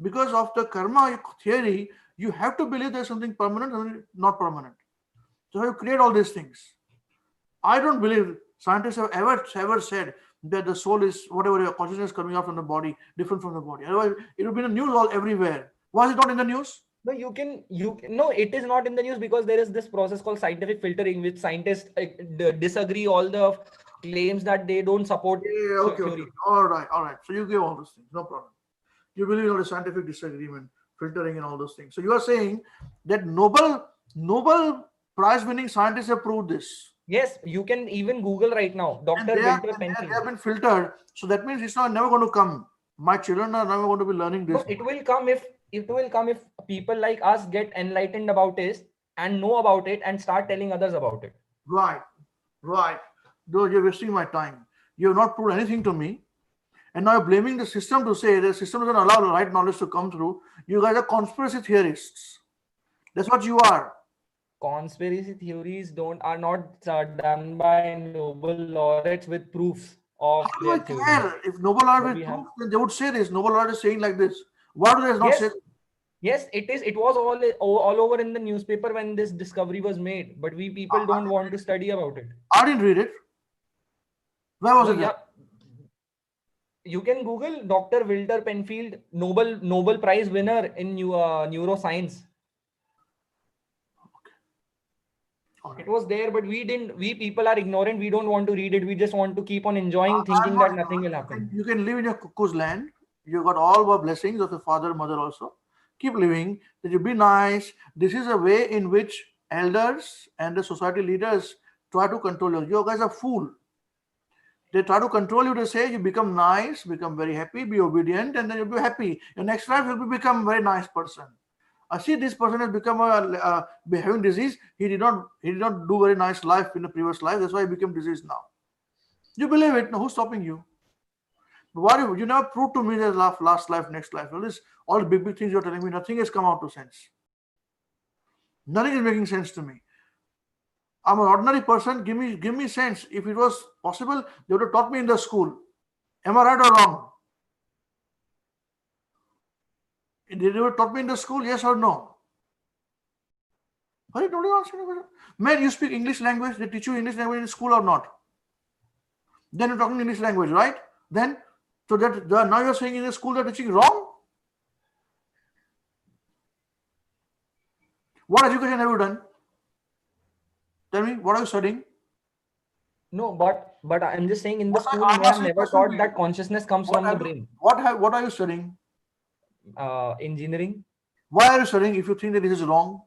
Because of the karma theory, you have to believe there's something permanent and something not permanent. So you create all these things. I don't believe scientists have ever said that the soul is whatever your consciousness coming out from the body, different from the body. Otherwise, it would be in the news all everywhere. Why is it not in the news?
no, no, it is not in the news because there is this process called scientific filtering, which scientists disagree all the claims that they don't support
Yeah, okay.
theory.
All right. So you give all those things, no problem. You believe in all the scientific disagreement, filtering, and all those things. So you are saying that Nobel Prize-winning scientists have proved this.
Yes, you can even Google right now, Dr.
They
Wilter
have
Penfield.
been filtered. So that means it's not never going to come. My children are never going to be learning this.
No, it will come if people like us get enlightened about it and know about it and start telling others about it.
Right. Though you're wasting my time. You have not proved anything to me. And now you're blaming the system to say the system doesn't allow the right knowledge to come through. You guys are conspiracy theorists. That's what you are.
Conspiracy theories are not done by Nobel laureates with proofs of
How do I
their theories.
care? If Nobel laureate with proof, then they would say this. Nobel laureate is saying like this. Why do they not say?
Yes, it is. It was all over in the newspaper when this discovery was made, but we people don't want to study about it.
I didn't read it. Where was it?
Yeah, you can Google Dr. Wilter Penfield, Nobel Prize winner in neuroscience. It was there, but we didn't. We people are ignorant. We don't want to read it. We just want to keep on enjoying, thinking that nothing will happen.
You can live in your cuckoo's land. You got all the blessings of your father, mother also. Keep living. That you be nice. This is a way in which elders and the society leaders try to control you. You guys are fool. They try to control you. They say you become nice, become very happy, be obedient, and then you'll be happy. Your next life you'll become a very nice person. I see this person has become having disease. He did not do very nice life in the previous life. That's why he became diseased now. You believe it? No, who's stopping you? But why you never proved to me that last life, next life? All the big things you're telling me, nothing has come out to sense. Nothing is making sense to me. I'm an ordinary person. Give me sense. If it was possible, they would have taught me in the school. Am I right or wrong? They would have taught me in the school, yes or no? Why nobody answering the question? Man, you speak English language. They teach you English language in school or not? Then you're talking English language, right? Then, so that now you're saying in the school they're teaching wrong? What education have you done? Tell me, what are you studying?
No, but But I'm just saying, in the
What
school,
I'm
we have
asking
never
question to
taught
you.
that consciousness comes from the brain.
What are you studying?
Engineering.
Why are you studying if you think that this is wrong?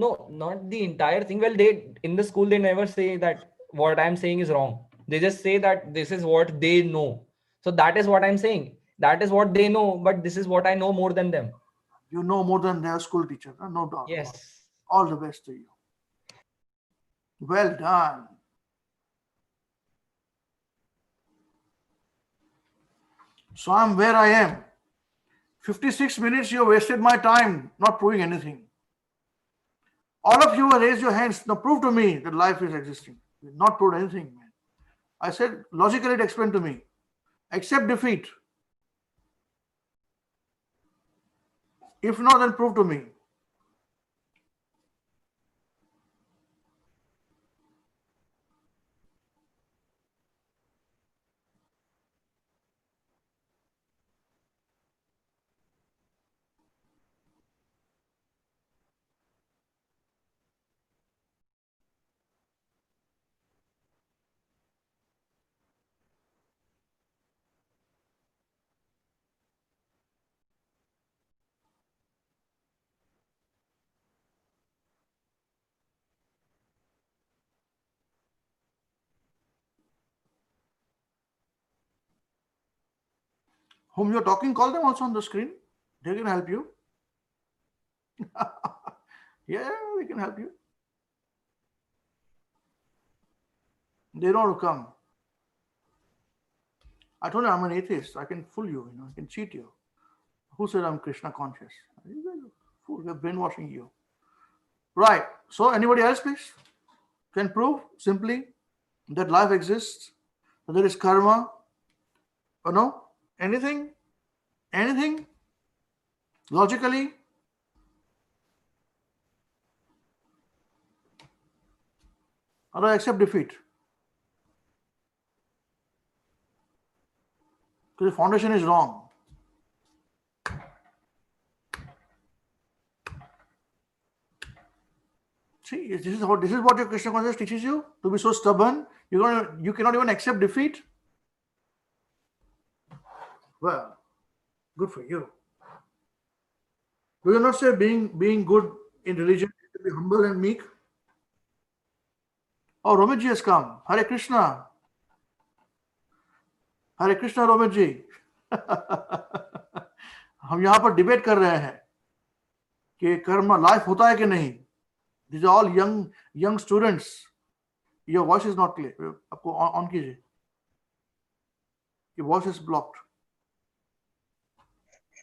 No, not the entire thing. Well, they in the school they never say that what I'm saying is wrong. They just say that this is what they know. So that is what I'm saying. That is what they know, but this is what I know more than them.
You know more than their school teacher, no doubt.
Yes.
All the best to you. Well done. So I'm where I am. 56 minutes you wasted my time not proving anything. All of you raise your hands. Now prove to me that life is existing. You've not proved anything, man. I said logically explain to me. Accept defeat. If not, then prove to me. Whom you're talking, call them also on the screen. They can help you. Yeah, they can help you. They don't come. I told you I'm an atheist. I can fool you, I can cheat you. Who said I'm Krishna conscious? Fool, we're brainwashing you. Right. So anybody else, please, can prove simply that life exists, that there is karma, anything, logically. Or I accept defeat. Because the foundation is wrong. See, this is what your Krishna consciousness teaches you, to be so stubborn. You cannot even accept defeat. Well, good for you. Do you not say being good in religion is to be humble and meek? Oh, Romit ji has come. Hare Krishna. Hare Krishna, Romit ji. हम यहाँ पर debate कर रहे हैं कि कर्म life होता है कि नहीं. These are all young students. Your voice is not clear. आपको on कीजिए. Your voice is blocked.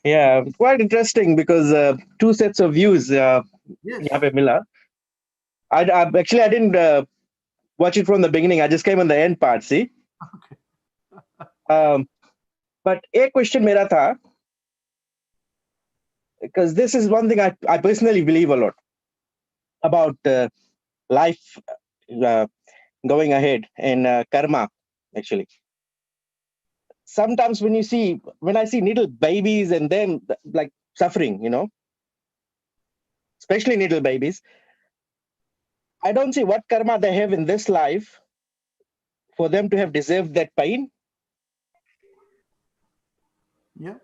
Yeah, quite interesting because two sets of views
Yes.
यहाँ पे मिला. I actually I didn't watch it from the beginning. I just came on the end part. See.
Okay.
But a question मेरा था, because this is one thing I personally believe a lot about life going ahead and karma. Actually, sometimes when I see little babies and them like suffering, especially little babies, I don't see what karma they have in this life for them to have deserved that pain.
Yeah.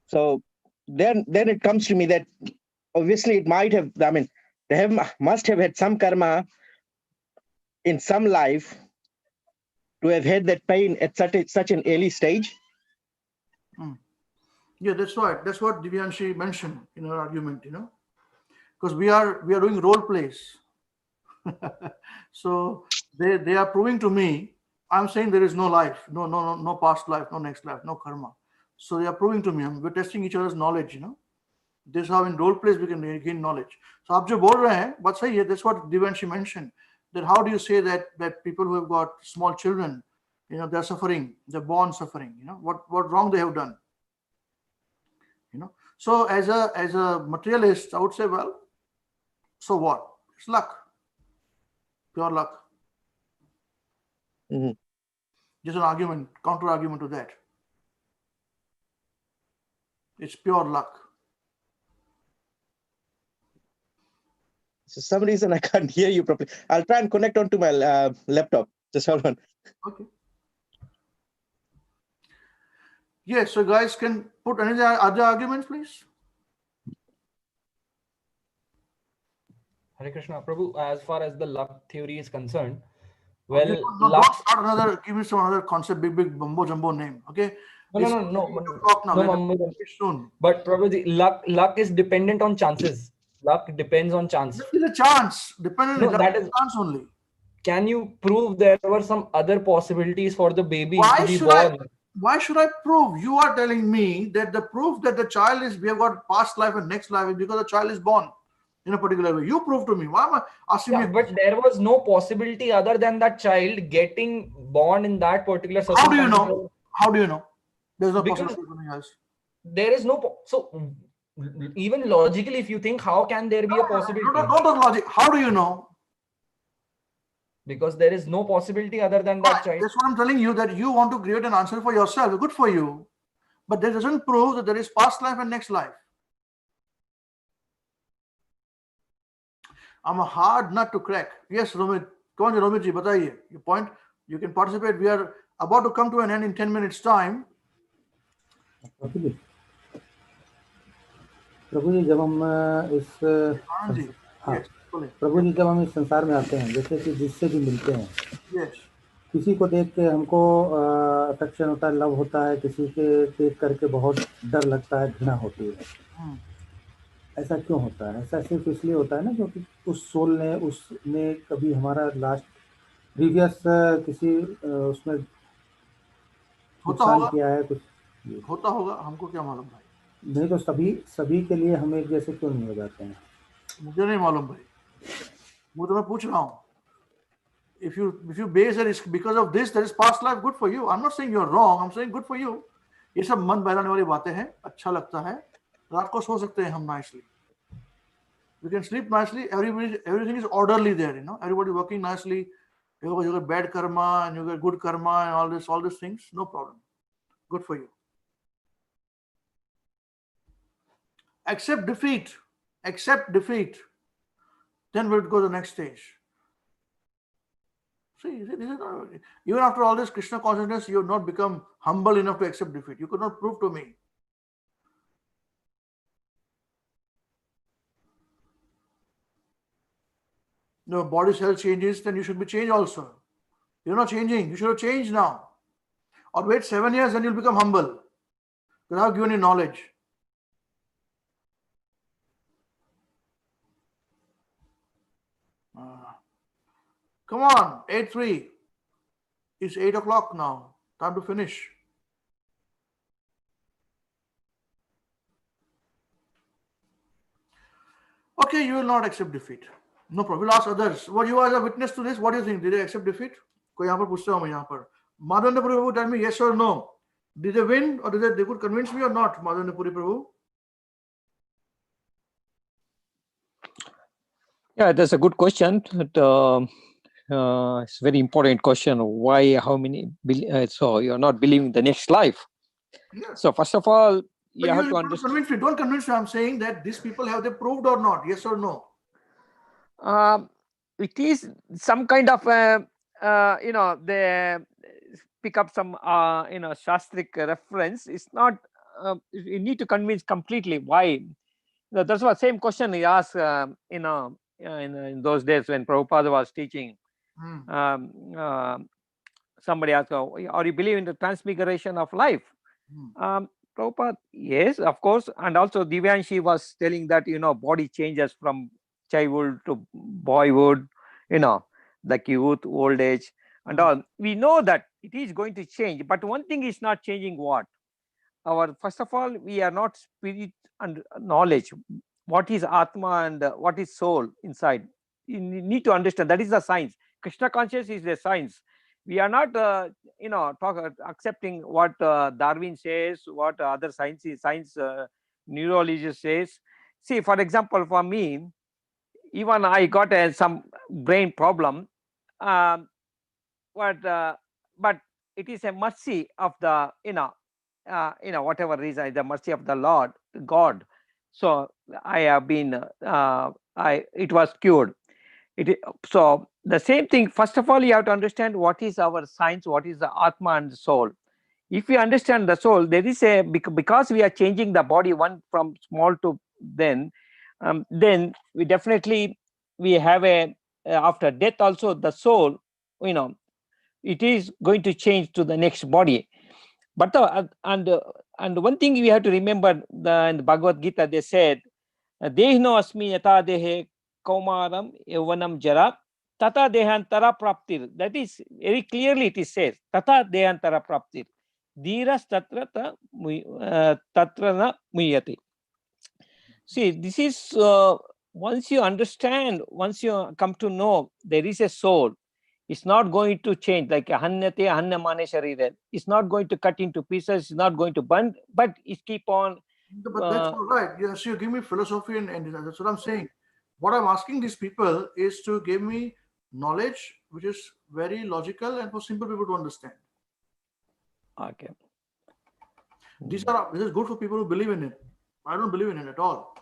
So then it comes to me that obviously it might have. I mean, they must have had some karma in some life to have had that pain at such an early stage.
Yeah, that's right. That's what Divyanshi mentioned in her argument. Because we are doing role plays. So they are proving to me. I'm saying there is no life, no past life, no next life, no karma. So they are proving to me. We're testing each other's knowledge. This is how in role plays we can gain knowledge. So आप जो बोल रहे हैं, but सही है. That's what Divyanshi mentioned. That how do you say that people who have got small children, they're suffering, they're born suffering. What wrong they have done. So as a materialist, I would say, well, so what? It's luck, pure luck.
Mm-hmm.
Just an counter argument to that. It's pure luck.
For some reason I can't hear you properly. I'll try and connect onto my laptop. Just hold on.
Okay. Yes, so guys can put any other arguments, please.
Hare Krishna, Prabhu, as far as the luck theory is concerned,
Okay,
well,
don't
luck.
start another, give me some other concept, big mumbo jumbo name. Okay.
No.
Talk now.
No,
soon.
but Prabhu, the luck is dependent on chances. Luck depends on chance.
This is a chance. Dependent
No, that is
chance only.
Can you prove there were some other possibilities for the baby to be born?
Why should I prove? You are telling me that the proof that the child is, we have got past life and next life is because the child is born in a particular way. You prove to me. Why am I asking me?
But there was no possibility other than that child getting born in that particular circumstance.
How do you know? How do you know? There's no possibility.
There is no. So even logically, if you think, how can there be a possibility?
No, logic. How do you know?
Because there is no possibility other than that child.
That's what I'm telling you, that you want to create an answer for yourself. Good for you. But that doesn't prove that there is past life and next life. I'm a hard nut to crack. Yes, Romit. Come on, Romit ji, bataiye. Your point. You can participate. We are about to come to an end in 10 minutes time.
प्रभु जी जब हम प्रभु जी जब हम इस संसार में आते हैं, जैसे कि जिससे भी मिलते हैं, किसी को देख के हमको अफेक्शन होता है, लव होता है, किसी के देख करके बहुत डर लगता है, घृणा होती है। ऐसा क्यों होता है? ऐसा सिर्फ इसलिए होता है ना क्योंकि उस सोल ने उसने कभी हमारा लास्ट प्रीवियस किसी उसमें नुकसान किया है, कुछ
होता होगा, हमको क्या मालूम भाई।
नहीं तो सभी के लिए हम एक जैसे क्यों नहीं हो जाते हैं?
मुझे नहीं मालूम भाई, वो तो मैं पूछ रहा हूँ। If you base it because of this, there is past life, good for you. I'm not saying you're wrong. I'm saying good for you. ये सब मन बहलाने वाली बातें हैं, अच्छा लगता है। रात को सो सकते हैं हम nicely. We can sleep nicely. Everything is orderly there, you know. Everybody working nicely. You get bad karma and you get good karma and all these things. No problem. Good for you. Accept defeat. Accept defeat. Then we'll go to the next stage. See, even after all this Krishna consciousness, you have not become humble enough to accept defeat. You could not prove to me. No, body cell changes, then you should be changed also. You're not changing. You should have changed now. Or wait 7 years, then you'll become humble. Because I've given you knowledge. Come on, 8:03. It's 8 o'clock now. Time to finish. Okay, you will not accept defeat. No problem. We'll ask others. What you are a witness to this? What do you think? Did they accept defeat? कोई यहाँ पर पूछता हूँ मैं यहाँ पर. Madhavendra Prabhu, tell me yes or no. Did they win or they could convince me or not? Madhavendra Prabhu.
Yeah, that's a good question. It's a very important question. Why? How many? So you're not believing the next life.
Yeah.
So first of all, you have to
understand. Convince me. Don't convince me. I'm saying that these people have they proved or not? Yes or no?
It is some kind of they pick up some shastric reference. It's not. You need to convince completely. Why? That's what same question he asked. In those days when Prabhupada was teaching, somebody asked, "Are you believe in the transmigration of life?" Prabhupada, yes, of course, and also Divyanshi was telling that body changes from childhood to boyhood, like youth, old age, and all. We know that it is going to change, but one thing is not changing. What? First of all, we are not spirit and knowledge. What is Atma and what is soul inside? You need to understand. That is the science. Krishna consciousness is the science. We are not, accepting what Darwin says, what other science neurologist says. See, for example, for me, even I got some brain problem, but it is a mercy of the, whatever reason, the mercy of the Lord, God. So I have been it was cured. So the same thing, first of all, you have to understand what is our science, what is the Atma and the soul. If we understand the soul, there is a, because we are changing the body one from small to then we definitely, we have a, after death also the soul, it is going to change to the next body. But and one thing we have to remember, in the Bhagavad Gita they said, Dehno asmi yata dehe kaumaram yavanam jara tata dehantara praptir. That is very clearly it is says, tata dehantara praptir. Dhiras tatra na muyati. See, this is once you understand, once you come to know there is a soul, it's not going to change like ahanyate ahanyamane sharira. It's not going to cut into pieces, it's not going to burn, but it keep on.
But that's all right. Yes, you give me philosophy and that's what I'm saying. What I'm asking these people is to give me knowledge which is very logical and for simple people to understand.
Okay.
This is good for people who believe in it. I don't believe in it at all.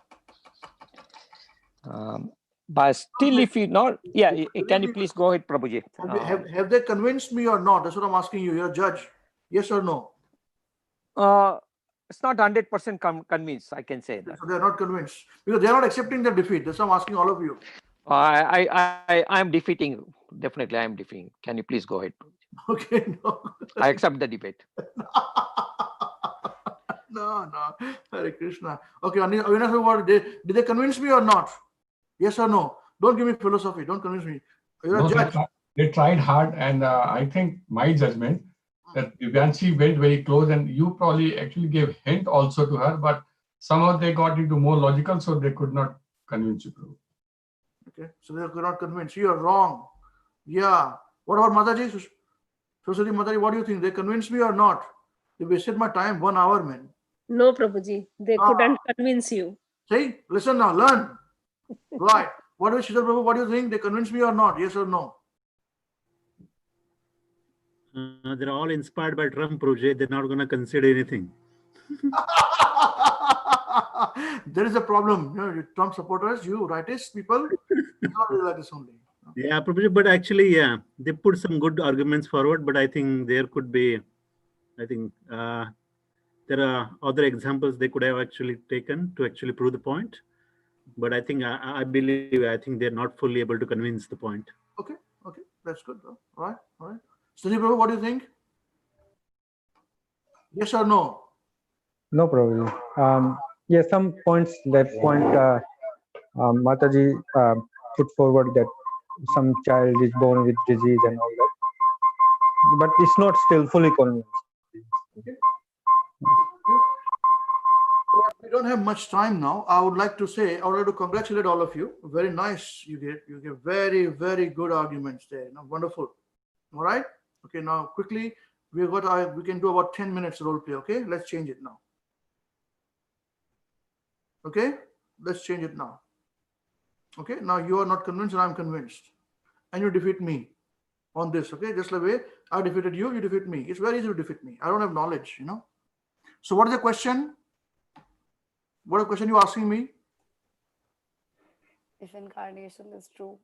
But still, if you not, can you please go ahead, Prabhuji?
Have they convinced me or not? That's what I'm asking you. You're a judge. Yes or no?
It's not 100% convinced, I can say that.
So they're not convinced because they're not accepting their defeat. That's why I'm asking all of you.
I am defeating. Definitely, I am defeating. Can you please go ahead?
Okay, no.
I accept the debate.
No. Hare Krishna. Okay, did they convince me or not? Yes or no? Don't give me philosophy. Don't convince me. You're a judge.
They tried hard, and I think my judgment that Divyanshi went very close, and you probably actually gave hint also to her, but somehow they got into more logical, so they could not convince you.
Okay, so they could not convince you. You're wrong. Yeah. What about Mataji? Saraswati Mataji, what do you think? They convinced me or not? They wasted my time 1 hour, man.
No, Prabhuji. They couldn't convince you.
See, listen now, learn. Right. What is Shishar Prabhu? What do you think? They convinced me or not? Yes or no?
They're all inspired by Trump project. They're not going to consider anything.
There is a problem. Trump supporters, you rightists people, not like this only.
Yeah, probably, but actually, yeah, they put some good arguments forward. But I think there could be, there are other examples they could have actually taken to actually prove the point. But I think I think they're not fully able to convince the point.
Okay, that's good, though. All right. Sunny Prabhu, what do you think? Yes or no?
No problem. Yes, some points. That point Mataji put forward that some child is born with disease and all that, but it's not still fully convinced.
Okay. We don't have much time now. I would like to congratulate all of you. Very nice. You get very, very good arguments there. Wonderful. All right. Okay. Now quickly, we can do about 10 minutes role play. Okay. Let's change it now. Okay. Let's change it now. Okay. Now you are not convinced and I'm convinced. And you defeat me on this. Okay. Just the way I defeated you, you defeat me. It's very easy to defeat me. I don't have knowledge, So what is the question? What question you asking me?
If incarnation is true.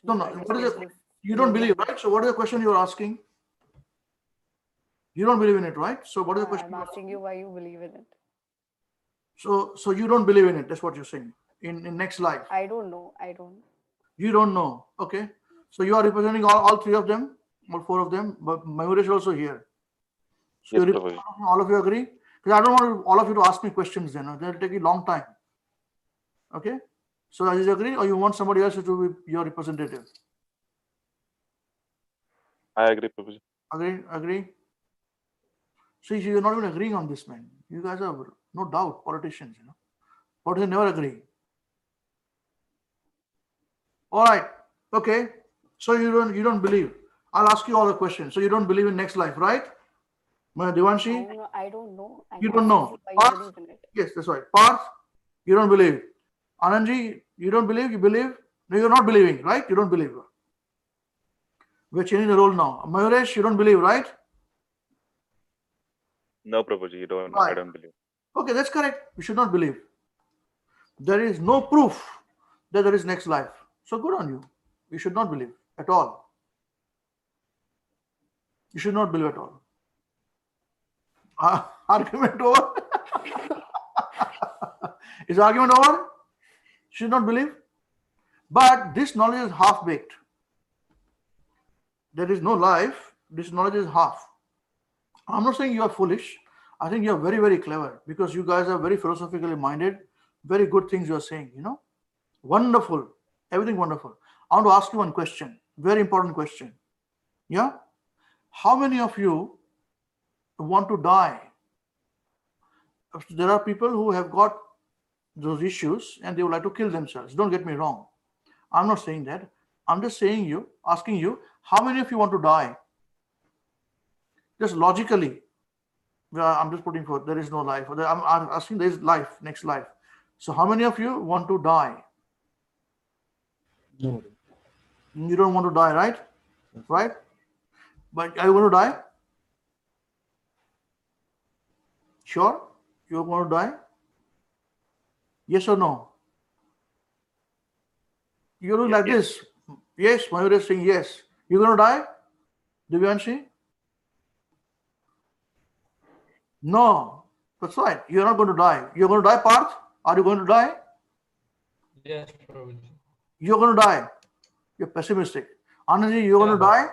No. What is it? You don't believe, right? So what is the question you're asking? You don't believe in it, right? So what is the question?
I'm asking you why you believe in it.
So you don't believe in it. That's what you're saying. In next life.
I don't know.
You don't know. Okay. So you are representing all three of them, all four of them, but Mayur is also here. So
Yes,
all of you agree? Because I don't want all of you to ask me questions then. They'll take a long time. Okay? So Aziz agree, or you want somebody else to be your representative?
I agree, Prabhuji.
Agree? See, you're not even agreeing on this, man. You guys are no doubt politicians, Politicians never agree. All right. Okay. So you don't believe. I'll ask you all the questions. So you don't believe in next life, right? Devanshi?
I don't know.
You don't know. Parth? Yes, that's right. Parth, you don't believe. Anandji, you don't believe? You believe? No, you're not believing, right? You don't believe. We're changing the role now. Mayuresh, you don't believe, right?
No, Prabhuji,
Right.
I don't believe.
Okay, that's correct. You should not believe. There is no proof that there is next life. So good on you. You should not believe at all. You should not believe at all. Argument over? Is argument over? Should not believe. But this knowledge is half-baked. There is no life. This knowledge is half. I'm not saying you are foolish. I think you are very, very clever because you guys are very philosophically minded. Very good things you are saying, you know. Wonderful. Everything wonderful. I want to ask you one question. Very important question. Yeah? How many of you want to die? There are people who have got those issues and they would like to kill themselves. Don't get me wrong. I'm not saying that. I'm just asking you, how many of you want to die? Just logically. I'm just putting forth, there is no life. I'm asking, there is life, next life. So how many of you want to die?
No.
You don't want to die, right? Right? But are you going to die? Sure? You want to die? Yes or no? You look like this. Yes, Mayur is saying yes. You're going to die? Divyanshi? No. That's right. You're not going to die. You're going to die, Parth? Are you going to die?
Yes, Prabhuji.
You're going to die. You're pessimistic. Anandji, you're going to die?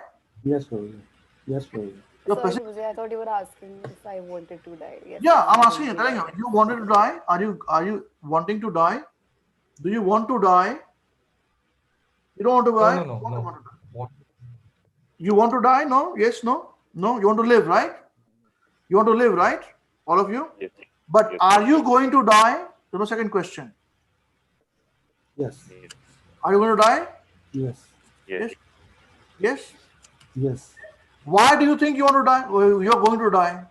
Yes, Prabhuji. Yes, Prabhuji.
You're
Sorry,
pessimistic.
Prabhuji, I thought you were asking if I wanted to die. Yes,
Yeah, I'm
I
asking you,
want to
telling
die.
you. You wanted to die? Are you wanting to die? Do you want to die? You don't want to die?
No.
Want to die?
What?
You want to die? No? Yes, no? No? You want to live, right? You want to live, right? All of you?
Yes.
But
Yes.
are you going to die? There's no second question.
Yes.
Are you going to die?
Yes.
Yes.
Yes?
Yes.
Why do you think you want to die? Well, you're going to die.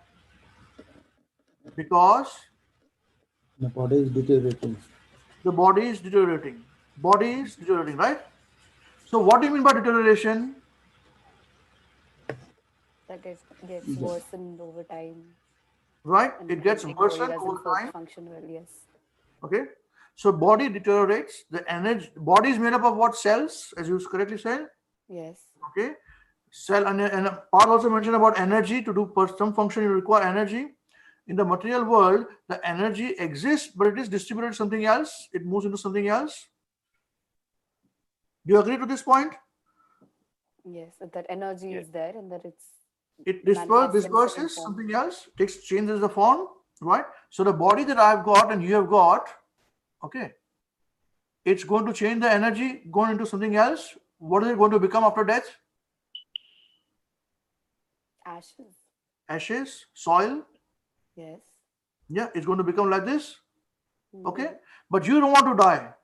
Because
The body is deteriorating.
the body is deteriorating. Body is deteriorating, right? So what do you mean by deterioration?
That it gets worsened over time.
Right?
And
It gets
the body
worsened
doesn't
over time.
function well, yes.
Okay. So body deteriorates. The energy, body is made up of what? Cells, as you correctly said.
Yes.
Okay. Cell and Paul also mentioned about energy. To do some function, you require energy. In the material world, the energy exists, but it is distributed something else. It moves into something else. Do you agree to this point?
Yes, that energy is there and that
It
manifests in different
disperses
form.
something else, changes the form, right? So the body that I've got and you have got, okay, it's going to change the energy, going into something else. What is it going to become after death?
Ashes.
Ashes, soil.
Yes.
Yeah, it's going to become like this. Okay,
Mhm.
but you don't want to die.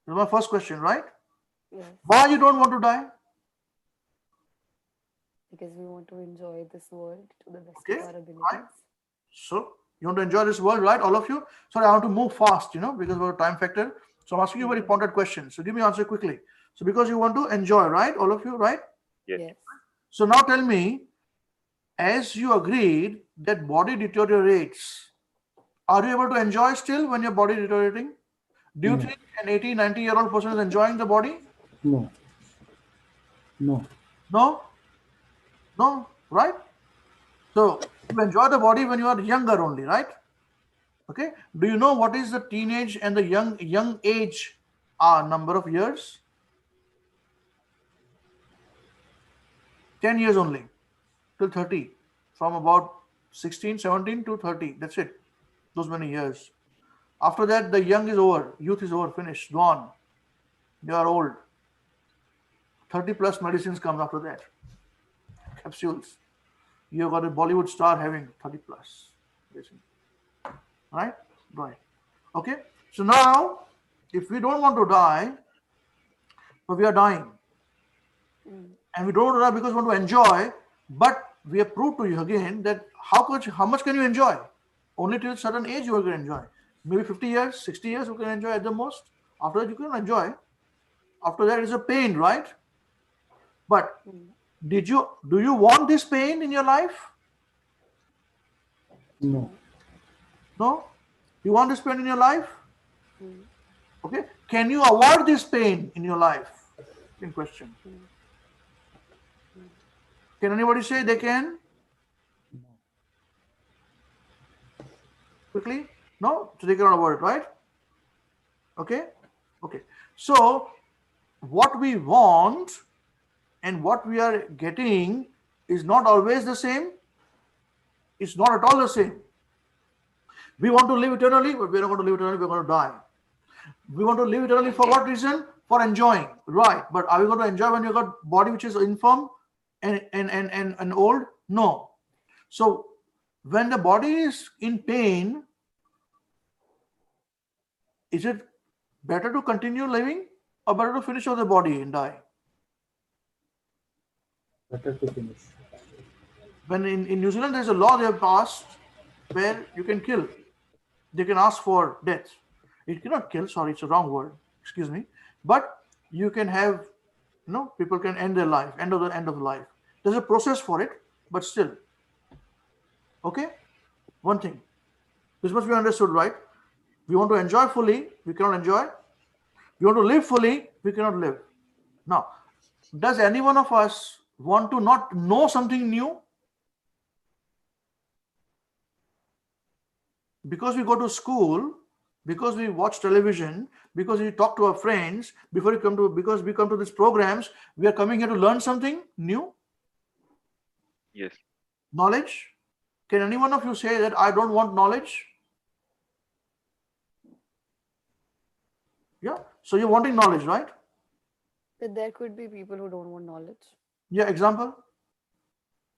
That's my first question, right?
Yes.
Why you don't want to die?
Because we want to enjoy this world to the best
Okay,
of our abilities.
So you want to enjoy this world, right? All of you. Sorry, I want to move fast, because of our time factor. So I'm asking you very pointed questions. So give me answer quickly. So because you want to enjoy, right? All of you, right?
Yes.
So now tell me, as you agreed that body deteriorates, are you able to enjoy still when your body deteriorating? Do you
No.
think an 80, 90-year-old person is enjoying the body?
No. No.
No? No, right? So you enjoy the body when you are younger only, right? Okay. Do you know what is the teenage and the young age number of years? 10 years only till 30. From about 16, 17 to 30. That's it. Those many years. After that, the young is over. Youth is over. Finished. Gone. You are old. 30 plus medicines come after that. Capsules. You got a Bollywood star having 30 plus. Right? Right. Okay. So now, if we don't want to die, but we are dying, and we don't want to die because we want to enjoy, but we have proved to you again that how much can you enjoy? Only till a certain age you can enjoy. Maybe 50 years, 60 years you can enjoy at the most. After that you can enjoy. After that is a pain, right? But do you want this pain in your life?
No.
No? You want this pain in your life? Okay, can you avoid this pain in your life? In question. Can anybody say they can? Quickly? No? So they cannot avoid it, right? Okay? Okay. So what we want and what we are getting is not always the same. It's not at all the same. We want to live eternally, but we're not going to live eternally, we're going to die. We want to live eternally for what reason? For enjoying. Right. But are we going to enjoy when you've got body which is infirm and old? No. So when the body is in pain, is it better to continue living or better to finish off the body and die?
Better to finish.
When in New Zealand, there's a law they have passed where you can kill. They can ask for death. It cannot kill, sorry, it's a wrong word, excuse me. But you can have, people can end their life, end of life. There's a process for it, but still. Okay? One thing. This must be understood, right? We want to enjoy fully, we cannot enjoy. We want to live fully, we cannot live. Now, does any one of us want to not know something new? Because we go to school, because we watch television, because we talk to our friends, because we come to these programs, we are coming here to learn something new?
Yes.
Knowledge? Can any one of you say that I don't want knowledge? Yeah. So you're wanting knowledge, right?
But there could be people who don't want knowledge.
Yeah. Example?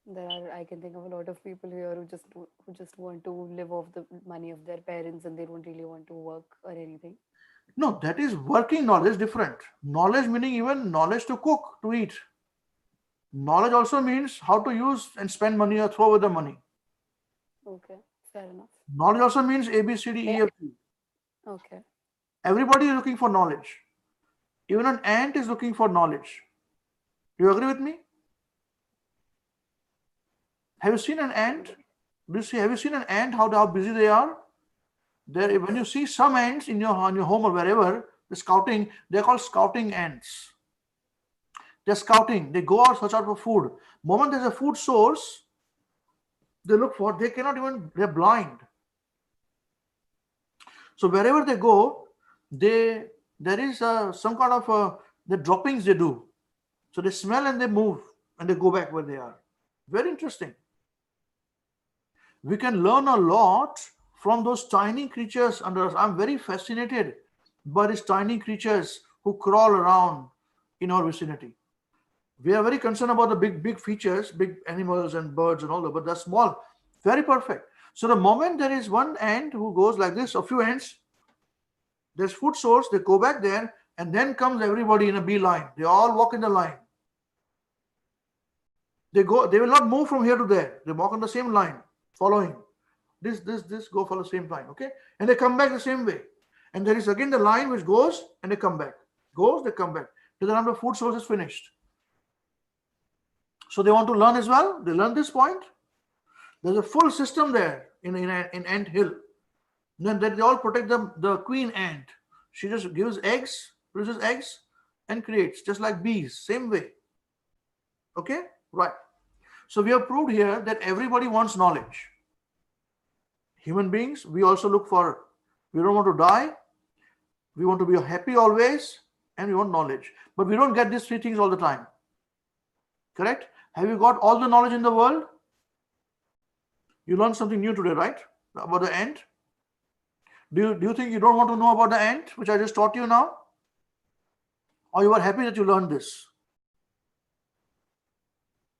I can think of a lot of people here who just want to live off the money of their parents and they don't really want to work or anything.
No, that is working knowledge, different. Knowledge meaning even knowledge to cook, to eat. Knowledge also means how to use and spend money or throw away the money.
Okay, fair enough.
Knowledge also means A, B, C, D, E, F, G.
Okay.
Everybody is looking for knowledge. Even an ant is looking for knowledge. Do you agree with me? Have you seen an ant? Have you seen an ant, how busy they are? When you see some ants on your home or wherever, they're scouting, they're called scouting ants. They're scouting, they go out, search out for food. Moment there's a food source, they look for, they're blind. So wherever they go, there is some kind of the droppings they do. So they smell and they move and they go back where they are. Very interesting. We can learn a lot from those tiny creatures under us. I'm very fascinated by these tiny creatures who crawl around in our vicinity. We are very concerned about the big features, big animals and birds and all that, but they're small, very perfect. So the moment there is one ant who goes like this, a few ants, there's food source, they go back there, and then comes everybody in a beeline. They all walk in the line. They will not move from here to there. They walk on the same line, following. This go for the same line, okay? And they come back the same way. And there is again the line which goes and they come back. Goes, they come back. Till the number of food source is finished. So they want to learn as well. They learn this point. There's a full system there in ant hill. Then they all protect the queen ant. She just gives eggs, produces eggs, and creates, just like bees, same way. Okay? Right. So we have proved here that everybody wants knowledge. Human beings, we also look for, we don't want to die, we want to be happy always, and we want knowledge. But we don't get these three things all the time. Correct? Have you got all the knowledge in the world? You learned something new today, right? About the ant. Do you think you don't want to know about the ant, which I just taught you now? Or you are happy that you learned this?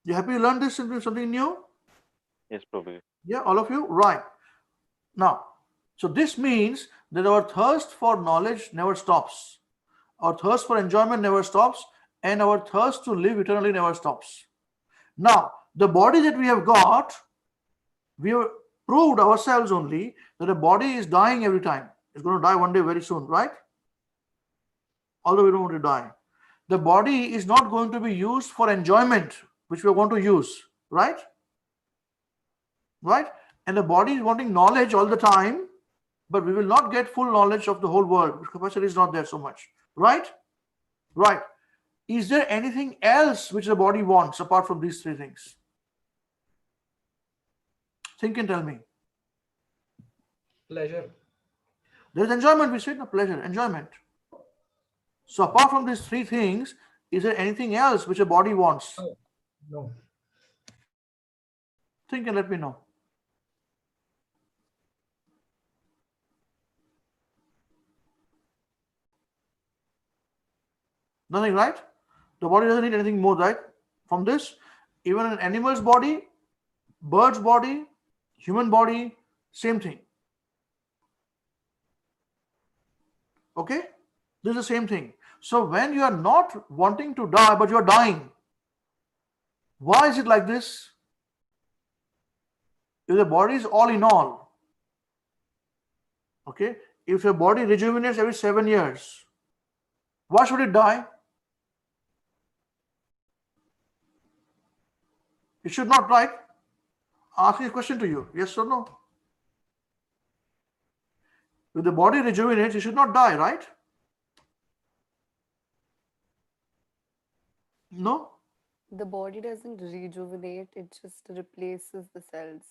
You happy you learned this, something new?
Yes, Prabhuji.
Yeah, all of you? Right. Now, so this means that our thirst for knowledge never stops. Our thirst for enjoyment never stops, and our thirst to live eternally never stops. Now, the body that we have got, we have proved ourselves only that the body is dying every time. It's going to die one day very soon, right? Although we don't want to die. The body is not going to be used for enjoyment, which we want to use, right? Right? And the body is wanting knowledge all the time, but we will not get full knowledge of the whole world. Capacity is not there so much. Right? Right. Is there anything else which the body wants apart from these three things? Think and tell me.
Pleasure.
There is enjoyment, we said, no pleasure, enjoyment. So apart from these three things, is there anything else which a body wants?
No.
Think and let me know. Nothing, right? The body doesn't need anything more, right? From this, even an animal's body, bird's body, human body, same thing. Okay? This is the same thing. So when you are not wanting to die, but you are dying, why is it like this? If the body is all in all, okay? If your body rejuvenates every 7 years, why should it die? It should not, right? Asking a question to you, yes or no? If the body rejuvenates, it should not die, right? No?
The body doesn't rejuvenate, it just replaces the cells.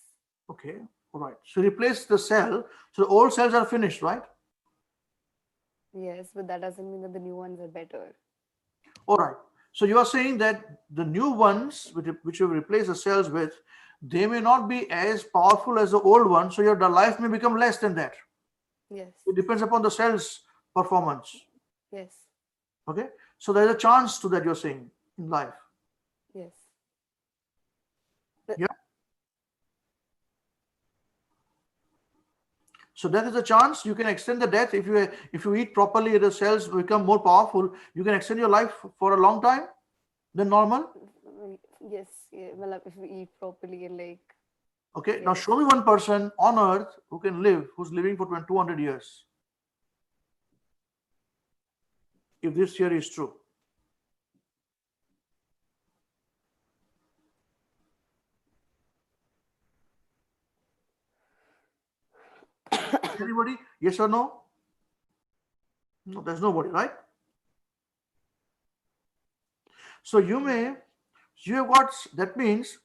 Okay, all right. So replace the cell, so the old cells are finished, right?
Yes, but that doesn't mean that the new ones are better.
All right. So you are saying that the new ones, which you replace the cells with, they may not be as powerful as the old ones, so your life may become less than that.
Yes.
It depends upon the cell's performance.
Yes.
Okay? So there is a chance to that, you're saying, in life.
Yes.
Yeah. So that is a chance you can extend the death if you eat properly, the cells become more powerful. You can extend your life for a long time than normal.
Yes. Yeah. Well, if we eat properly and like.
Okay.
Yes.
Now show me one person on earth who can live, who's living for 200 years. If this theory is true. Anybody? Yes or no? No, there's nobody, right? So you have got, that means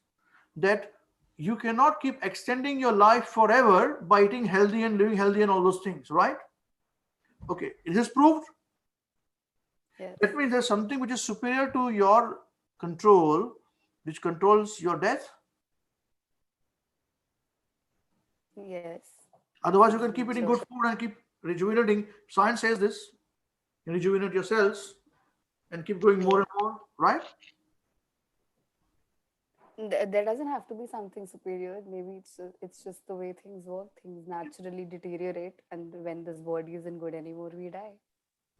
that you cannot keep extending your life forever by eating healthy and living healthy and all those things, right? Okay, is this proved?
Yes.
That means there's something which is superior to your control, which controls your death.
Yes.
Otherwise, you can keep eating good food and keep rejuvenating. Science says this. You rejuvenate your cells and keep going more and more, right?
There doesn't have to be something superior. Maybe it's just the way things work. Things naturally deteriorate, and when this body isn't good anymore, we die.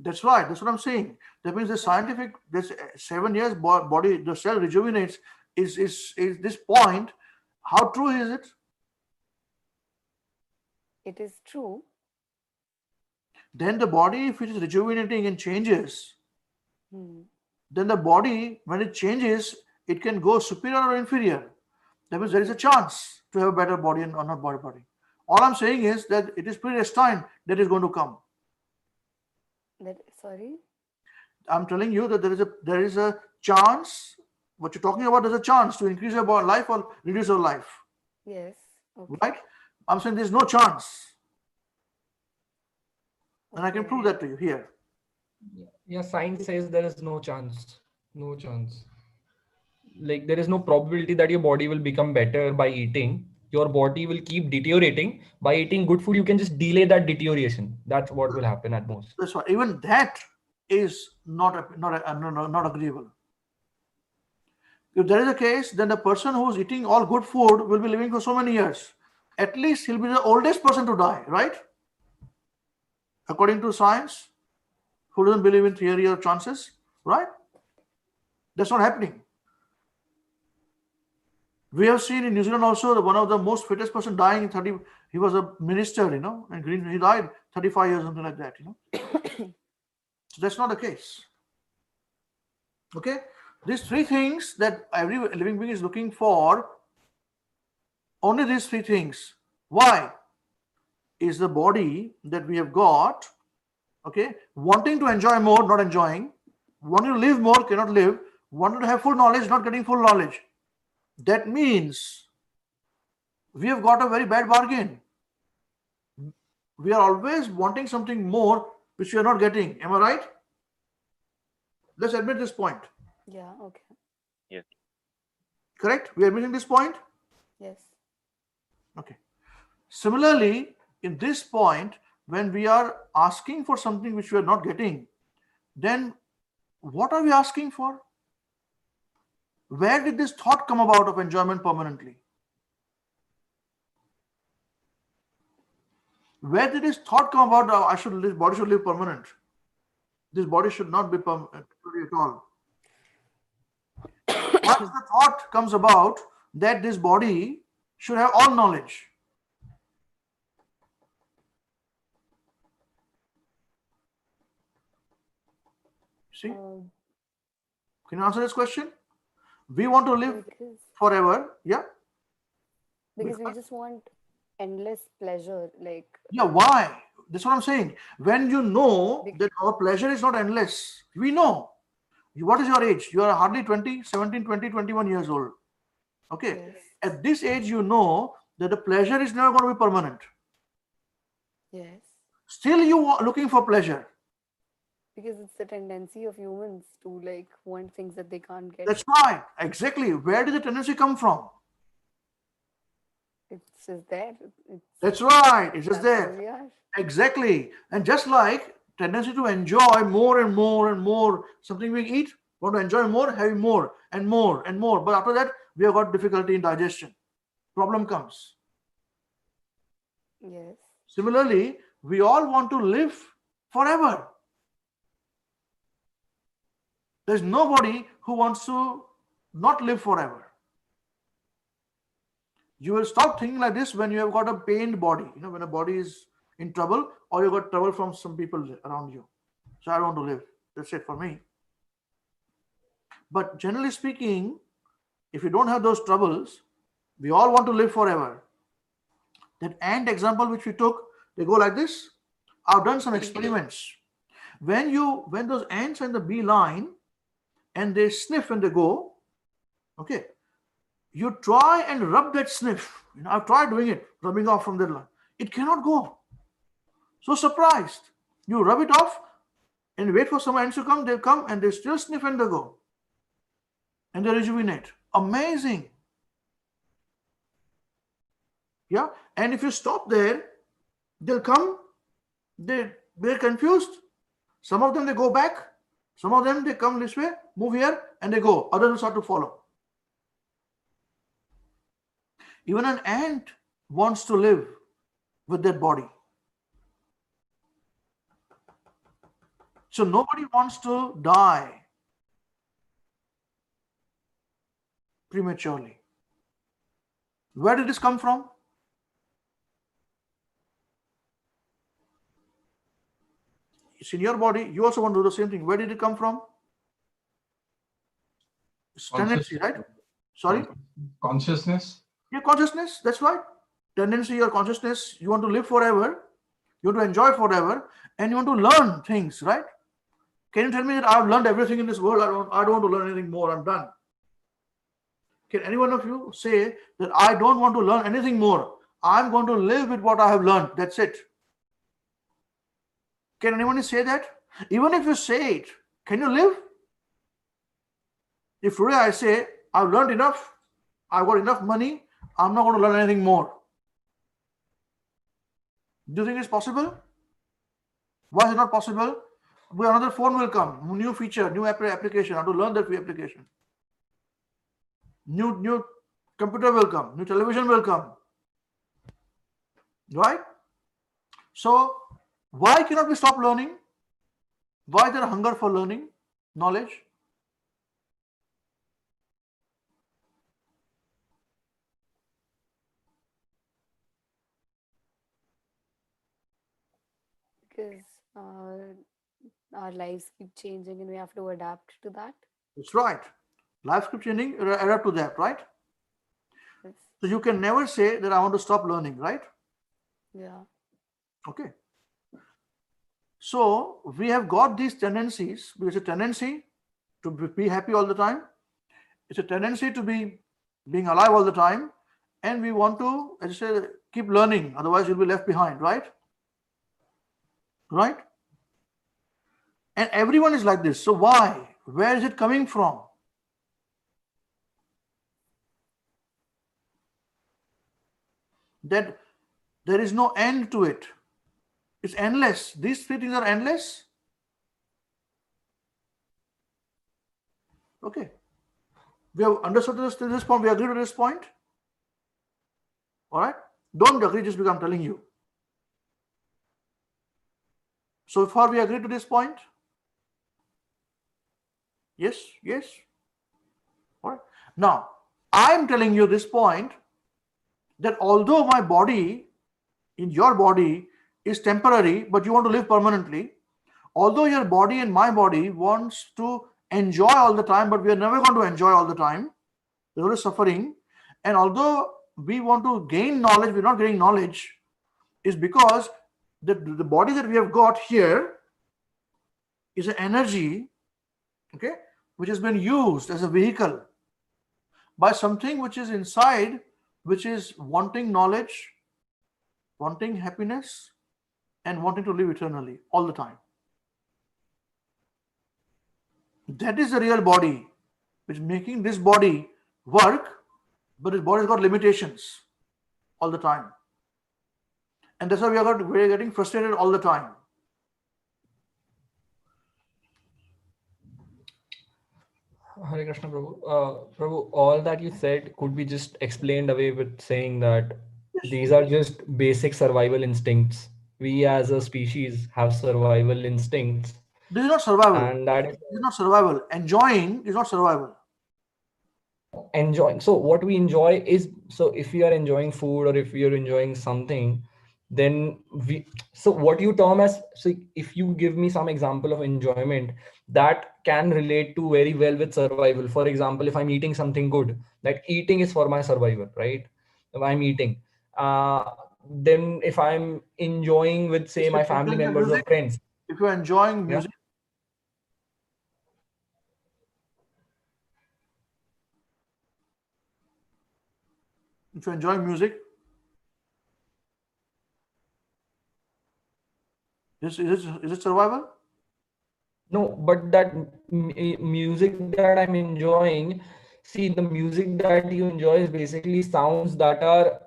That's right. That's what I'm saying. That means the scientific, this 7 years body, the cell rejuvenates is this point. How true is it?
It is true.
Then the body, if it is rejuvenating and changes, then the body, when it changes, it can go superior or inferior. That means there is a chance to have a better body and not better body. All I'm saying is that it is predestined that is going to come.
Sorry?
I'm telling you that there is a chance. What you're talking about is a chance to increase your life or reduce your life.
Yes. Okay.
Right? I'm saying there's no chance. And I can prove that to you here.
Yeah, science says there is no chance. No chance. Like there is no probability that your body will become better by eating. Your body will keep deteriorating. By eating good food, you can just delay that deterioration. That's what will happen at most.
That's why even that is not agreeable. If there is a case, then the person who is eating all good food will be living for so many years. At least he'll be the oldest person to die, right? According to science, who doesn't believe in theory or chances, right? That's not happening. We have seen in New Zealand also that one of the most fittest person dying in 30, he was a minister, and he died 35 years, something like that, So that's not the case. Okay? These three things that every living being is looking for, only these three things. Why? is the body that we have got, okay, wanting to enjoy more, not enjoying, wanting to live more, cannot live, wanting to have full knowledge, not getting full knowledge. That means we have got a very bad bargain. We are always wanting something more which we are not getting. Am I right? Let's admit this point.
Yeah, okay.
Yes.
Correct? We are admitting this point?
Yes.
Okay. Similarly, in this point, when we are asking for something which we are not getting, then what are we asking for? Where did this thought come about of enjoyment permanently? Where did this thought come about? This body should live permanent. This body should not be permanent at all. Once the thought comes about that this body should have all knowledge, see? Can you answer this question? We want to live forever, yeah?
Because we just want endless pleasure, like.
Yeah, why? That's what I'm saying. When you know that our pleasure is not endless, we know. What is your age? You are hardly 20, 17, 20, 21 years old. Okay.
Yes.
At this age, you know that the pleasure is never going to be permanent.
Yes.
Still, you are looking for pleasure.
Because it's the tendency of humans to like want things that they can't get.
That's right. Exactly. Where did the tendency come from?
It's just there.
That's right. It's just
That's how
there.
we are.
Exactly. And just like tendency to enjoy more and more and more something we eat, want to enjoy more, having more and more and more. But after that, we have got difficulty in digestion. Problem comes.
Yes.
Similarly, we all want to live forever. There's nobody who wants to not live forever. You will stop thinking like this when you have got a pained body. You know, when a body is in trouble or you got trouble from some people around you. So I don't want to live. That's it for me. But generally speaking, if you don't have those troubles, we all want to live forever. That ant example which we took, they go like this. I've done some experiments. When those ants are in the bee line and they sniff and they go, okay, you try and rub that sniff. You know, I've tried doing it, rubbing off from that line. It cannot go. So surprised. You rub it off and wait for some ants to come. They'll come and they still sniff and they go. And they rejuvenate. Amazing. Yeah. And if you stop there, they'll come. They're confused. Some of them, they go back. Some of them, they come this way, move here, and they go. Others will start to follow. Even an ant wants to live with that body. So nobody wants to die prematurely. Where did this come from? It's in your body. You also want to do the same thing. Where did it come from? It's tendency, right? Sorry?
Consciousness.
Yeah, consciousness. That's right. Tendency, your consciousness. You want to live forever. You want to enjoy forever. And you want to learn things, right? Can you tell me that I've learned everything in this world? I don't want to learn anything more. I'm done. Can any one of you say that I don't want to learn anything more? I'm going to live with what I have learned. That's it. Can anyone say that? Even if you say it, can you live? If today I say, I've learned enough, I've got enough money, I'm not going to learn anything more. Do you think it's possible? Why is it not possible? Well, another phone will come, new feature, new application. I have to learn that application. New computer will come, new television will come. Right? So, why cannot we stop learning? Why is there a hunger for learning, knowledge?
Because our lives keep changing and we have to adapt to that.
That's right. Life keeps changing, adapt to that, right?
Yes.
So you can never say that I want to stop learning, right?
Yeah.
Okay. So we have got these tendencies. There's a tendency to be happy all the time. It's a tendency to be being alive all the time. And we want to, as I said, keep learning. Otherwise, you'll be left behind, right? Right? And everyone is like this. So why? Where is it coming from? That there is no end to it. It's endless. These three things are endless. Okay. We have understood this point. We agree to this point. All right. Don't agree just because I'm telling you. So far we agree to this point. Yes. Yes. All right. Now I'm telling you this point that although my body, in your body, is temporary, but you want to live permanently. Although your body and my body wants to enjoy all the time, but we are never going to enjoy all the time. There's always suffering. And although we want to gain knowledge, we're not getting knowledge, is because the body that we have got here is an energy, okay, which has been used as a vehicle by something which is inside, which is wanting knowledge, wanting happiness, and wanting to live eternally all the time. That is the real body, which is making this body work, but this body's got limitations all the time. And that's why we're getting frustrated all the time.
Hare Krishna, Prabhu. Prabhu, all that you said could be just explained away with saying that these are just basic survival instincts. We as a species have survival instincts.
This is not survival.
And that
is not survival. Enjoying is not survival.
Enjoying. So what we enjoy is, so if we are enjoying food or if we are enjoying something, then so what you term as, so if you give me some example of enjoyment that can relate to very well with survival. For example, if I'm eating something good, that eating is for my survival, right? If I'm eating, then if I'm enjoying with, say, my family members or friends.
If you're enjoying music, if you're enjoying music, is it survival?
No, but that music that I'm enjoying, see, the music that you enjoy is basically sounds that are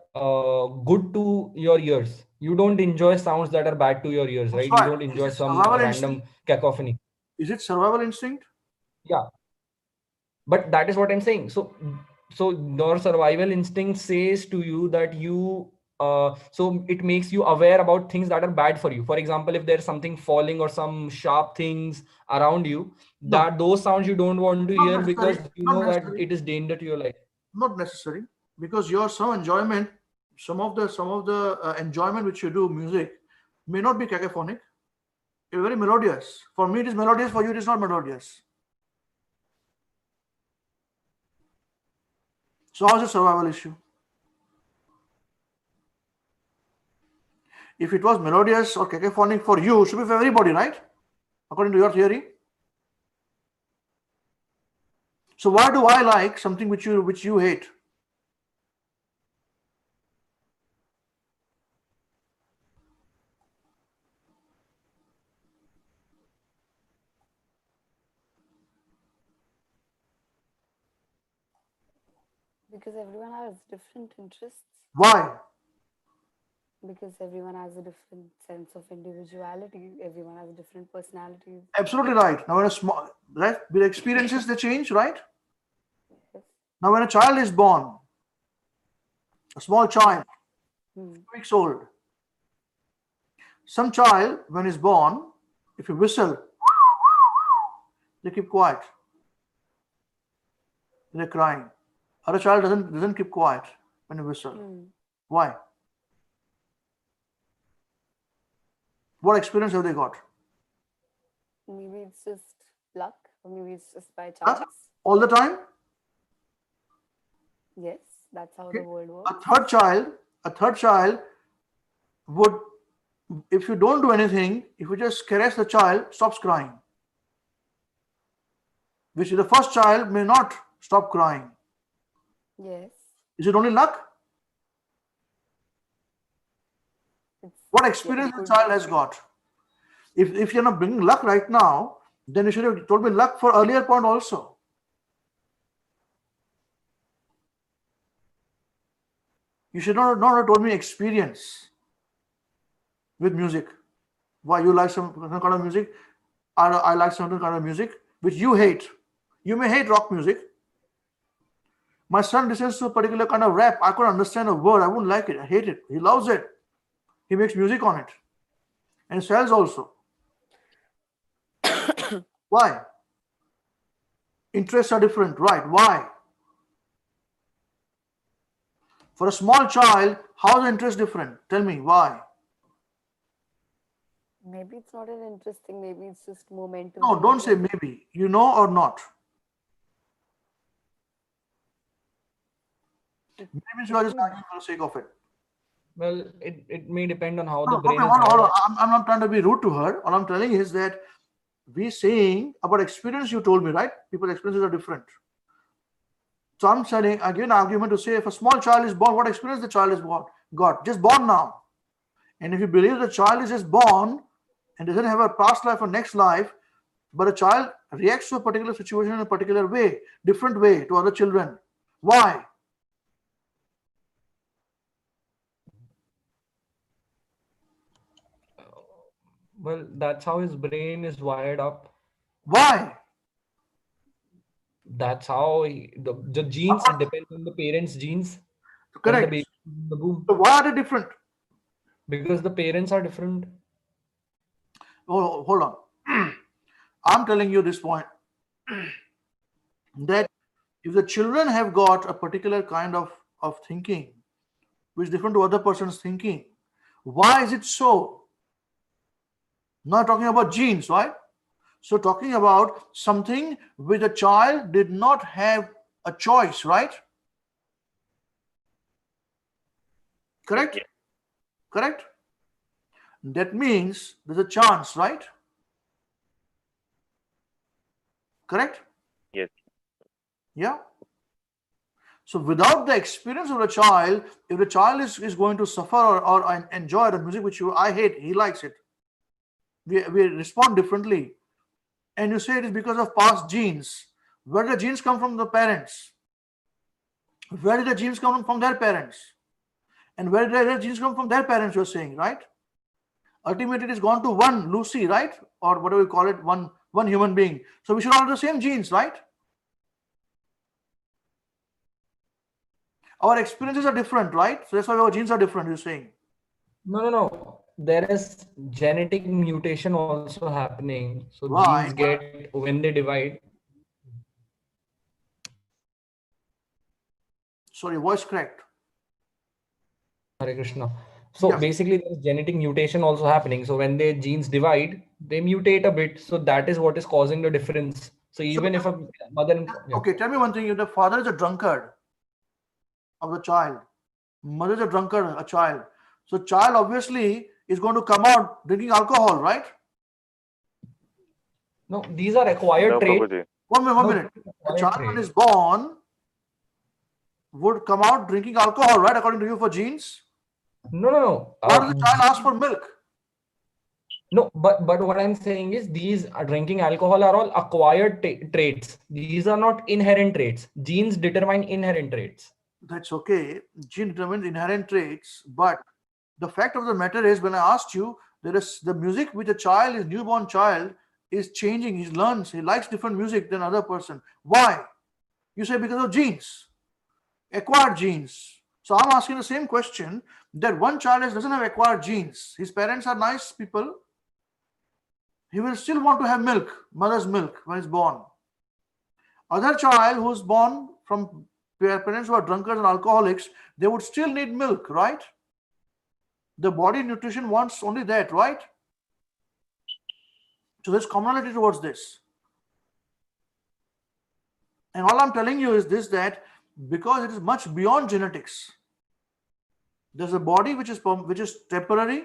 good to your ears. You don't enjoy sounds that are bad to your ears, right? You don't enjoy some random cacophony.
Is it survival instinct?
Yeah. But that is what I'm saying. So your survival instinct says to you that you, so it makes you aware about things that are bad for you. For example, if there's something falling or some sharp things around you, that those sounds you don't want to hear because you know that it is danger to your life.
Not necessary, because some enjoyment, some of the enjoyment which you do, music, may not be cacophonic. It's very melodious. For me, it is melodious. For you, it is not melodious. So how is it a survival issue? If it was melodious or cacophonic for you, it should be for everybody, right? According to your theory. So why do I like something which you hate?
Because everyone has different interests.
Why?
Because everyone has a different sense of individuality. Everyone has a different personality.
Absolutely right. Now, when with experiences, they change, right?
Yes.
Now, when a child is born, a small child, 2 weeks old, some child, when he's born, if you whistle, they keep quiet. They're crying. Other child doesn't keep quiet when you whistle. Why? What experience have they got?
Maybe it's just luck, or maybe it's just by chance.
All the time?
Yes, that's how the world works.
A third child would if you don't do anything, if you just caress the child, stops crying. Which the first child may not stop crying.
Yes.
Is it only luck? What
Yeah,
experience the
good.
child has got? If you're not bringing luck right now, then you should have told me luck for earlier point also. You should not have told me experience with music. Why you like some kind of music? I like certain kind of music which you hate. You may hate rock music. My son listens to a particular kind of rap. I could understand a word. I wouldn't like it. I hate it. He loves it. He makes music on it. And sells also. Why? Interests are different, right? Why? For a small child, how is the interest different? Tell me, why?
Maybe it's not an interesting, maybe it's just momentum.
No, don't say maybe. You know or not? Maybe you are just arguing for the sake of it.
Well, it may depend on how
No,
the brain
okay,
is
hold on.
wired.
I'm not trying to be rude to her. All I'm telling is that we're saying about experience you told me, right? People's experiences are different. So I'm saying, again, an argument to say if a small child is born, what experience the child is got? Just born now. And if you believe the child is just born and doesn't have a past life or next life, but a child reacts to a particular situation in a particular way, different way to other children. Why?
Well, that's how his brain is wired up.
Why?
That's how the genes depend on the parents' genes. When
Correct.
the baby is in the womb.
So why are they different?
Because the parents are different.
Oh, hold on. I'm telling you this point that if the children have got a particular kind of thinking which is different to other person's thinking, why is it so? Not talking about genes, right? So talking about something which a child did not have a choice, right? Correct?
Yeah.
Correct? That means there's a chance, right? Correct?
Yes.
Yeah. So without the experience of the child, if the child is going to suffer or enjoy the music which I hate, he likes it. We respond differently. And you say it is because of past genes. Where did the genes come from? The parents. Where did the genes come from their parents? And where did the genes come from their parents, you're saying, right? Ultimately, it is gone to one Lucy, right? Or whatever we call it, one human being. So we should all have the same genes, right? Our experiences are different, right? So that's why our genes are different, you're saying.
No. There is genetic mutation also happening. So
Right.
genes get, when they divide.
Sorry, voice cracked.
Hare Krishna. So basically there's genetic mutation also happening. So when the genes divide, they mutate a bit. So that is what is causing the difference. So even if a mother...
Okay, tell me one thing. If the father is a drunkard of the child, mother is a drunkard, a child. So child obviously is going to come out drinking alcohol, right?
No, these are acquired traits.
Prabhuji.
One minute. A child when is born would come out drinking alcohol, right? According to you, for genes?
No.
Why does the child ask for milk?
No, but what I'm saying is these drinking alcohol are all acquired traits. These are not inherent traits. Genes determine inherent traits.
That's okay. Gene determines inherent traits, but the fact of the matter is, when I asked you, there is the music with a child, his newborn child, is changing. He learns. He likes different music than other person. Why? You say because of genes, acquired genes. So I'm asking the same question, that one child doesn't have acquired genes. His parents are nice people. He will still want to have milk, mother's milk, when he's born. Other child who's born from parents who are drunkards and alcoholics, they would still need milk, right? The body nutrition wants only that, right? So there's commonality towards this. And all I'm telling you is this, that because it is much beyond genetics, there's a body which is temporary,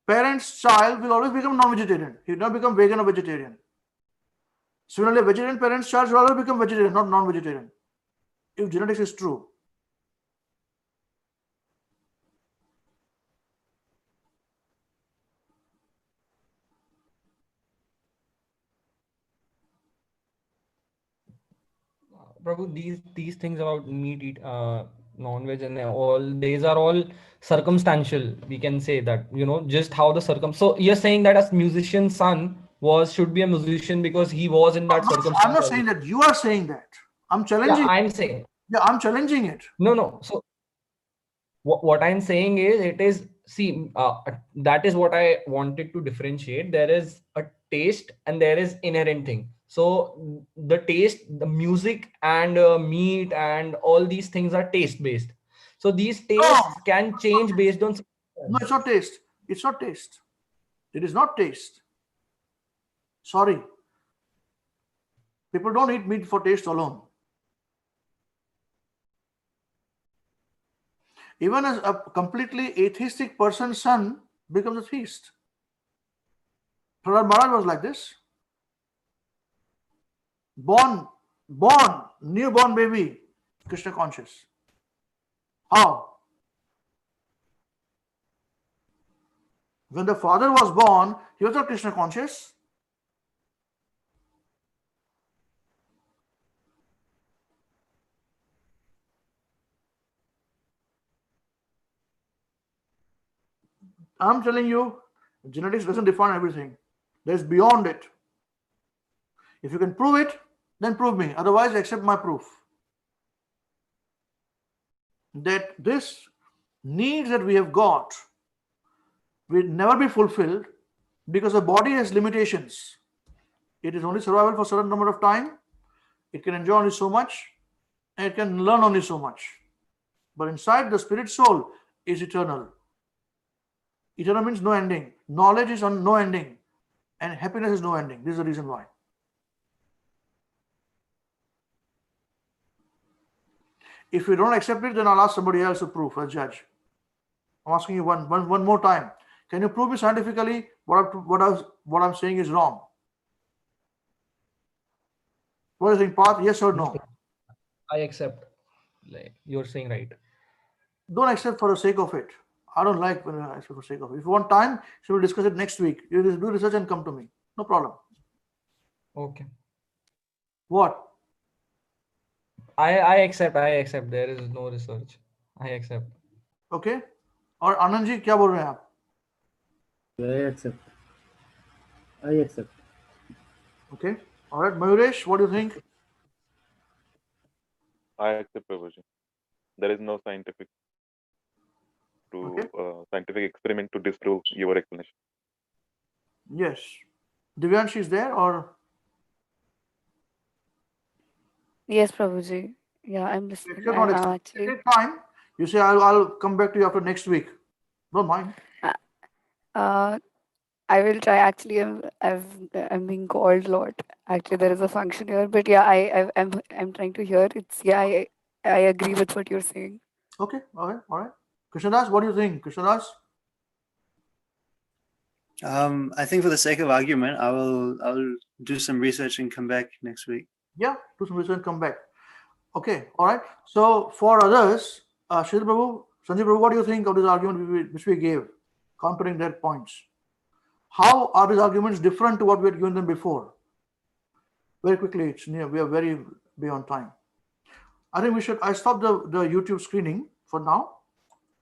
parent's child will always become non-vegetarian. He will not become vegan or vegetarian. Similarly, vegetarian parent's child will always become vegetarian, not non-vegetarian. If genetics is true.
Prabhu, these things about meat, non-veg and all, these are all circumstantial. We can say that, just how the So you're saying that a musician's son should be a musician because he was in that circumstance.
I'm not saying that. You are saying that. I'm challenging.
Yeah, I'm saying.
Yeah, I'm challenging it.
No. So what I'm saying is, that is what I wanted to differentiate. There is a taste and there is inherent thing. So the taste, the music and meat and all these things are taste based. So these tastes can change based on.
No, it's not taste. It's not taste. It is not taste. Sorry. People don't eat meat for taste alone. Even as a completely atheistic person's son becomes a theist. Prahlad Maharaj was like this. Newborn baby, Krishna conscious. How? When the father was born, he was not Krishna conscious. I'm telling you, genetics doesn't define everything. There's beyond it. If you can prove it, then prove me. Otherwise, accept my proof. That this needs that we have got will never be fulfilled because the body has limitations. It is only survival for a certain number of time. It can enjoy only so much, and it can learn only so much. But inside, the spirit soul is eternal. Eternal means no ending. Knowledge is on no ending, and happiness is no ending. This is the reason why. If you don't accept it, then I'll ask somebody else to prove as judge. I'm asking you one more time. Can you prove me scientifically what I'm saying is wrong? What is the path? Yes or no?
I accept. Like you're saying right.
Don't accept for the sake of it. I don't like when I accept for the sake of it. If you want time, so we'll discuss it next week. You just do research and come to me. No problem.
Okay.
What?
I accept. There is no research. I accept.
Okay. और आनंद जी क्या बोल रहे हैं आप?
I accept.
Okay. All right. Mayuresh, what do you think?
I accept, Prabhuji. There is no scientific experiment to disprove your explanation.
Yes. Divyanshi is there or?
Yes, Prabhuji. Yeah, I'm listening.
If you're not
I'm
accepting, take time. You say I'll come back to you after next week. Don't mind.
I will try. Actually, I'm being called a lot. Actually, there is a function here, but yeah, I'm trying to hear. I agree with what you're saying.
Okay. All right. Krishnadas, what do you think? Krishnadas?
I think for the sake of argument, I'll do some research and come back next week.
Yeah, do some research and come back. Okay. All right. So for others, Shri Prabhu, Sanjay Prabhu, what do you think of this argument which we gave, countering their points? How are these arguments different to what we had given them before? Very quickly, it's near. We are very beyond time. I think I stop the YouTube screening for now.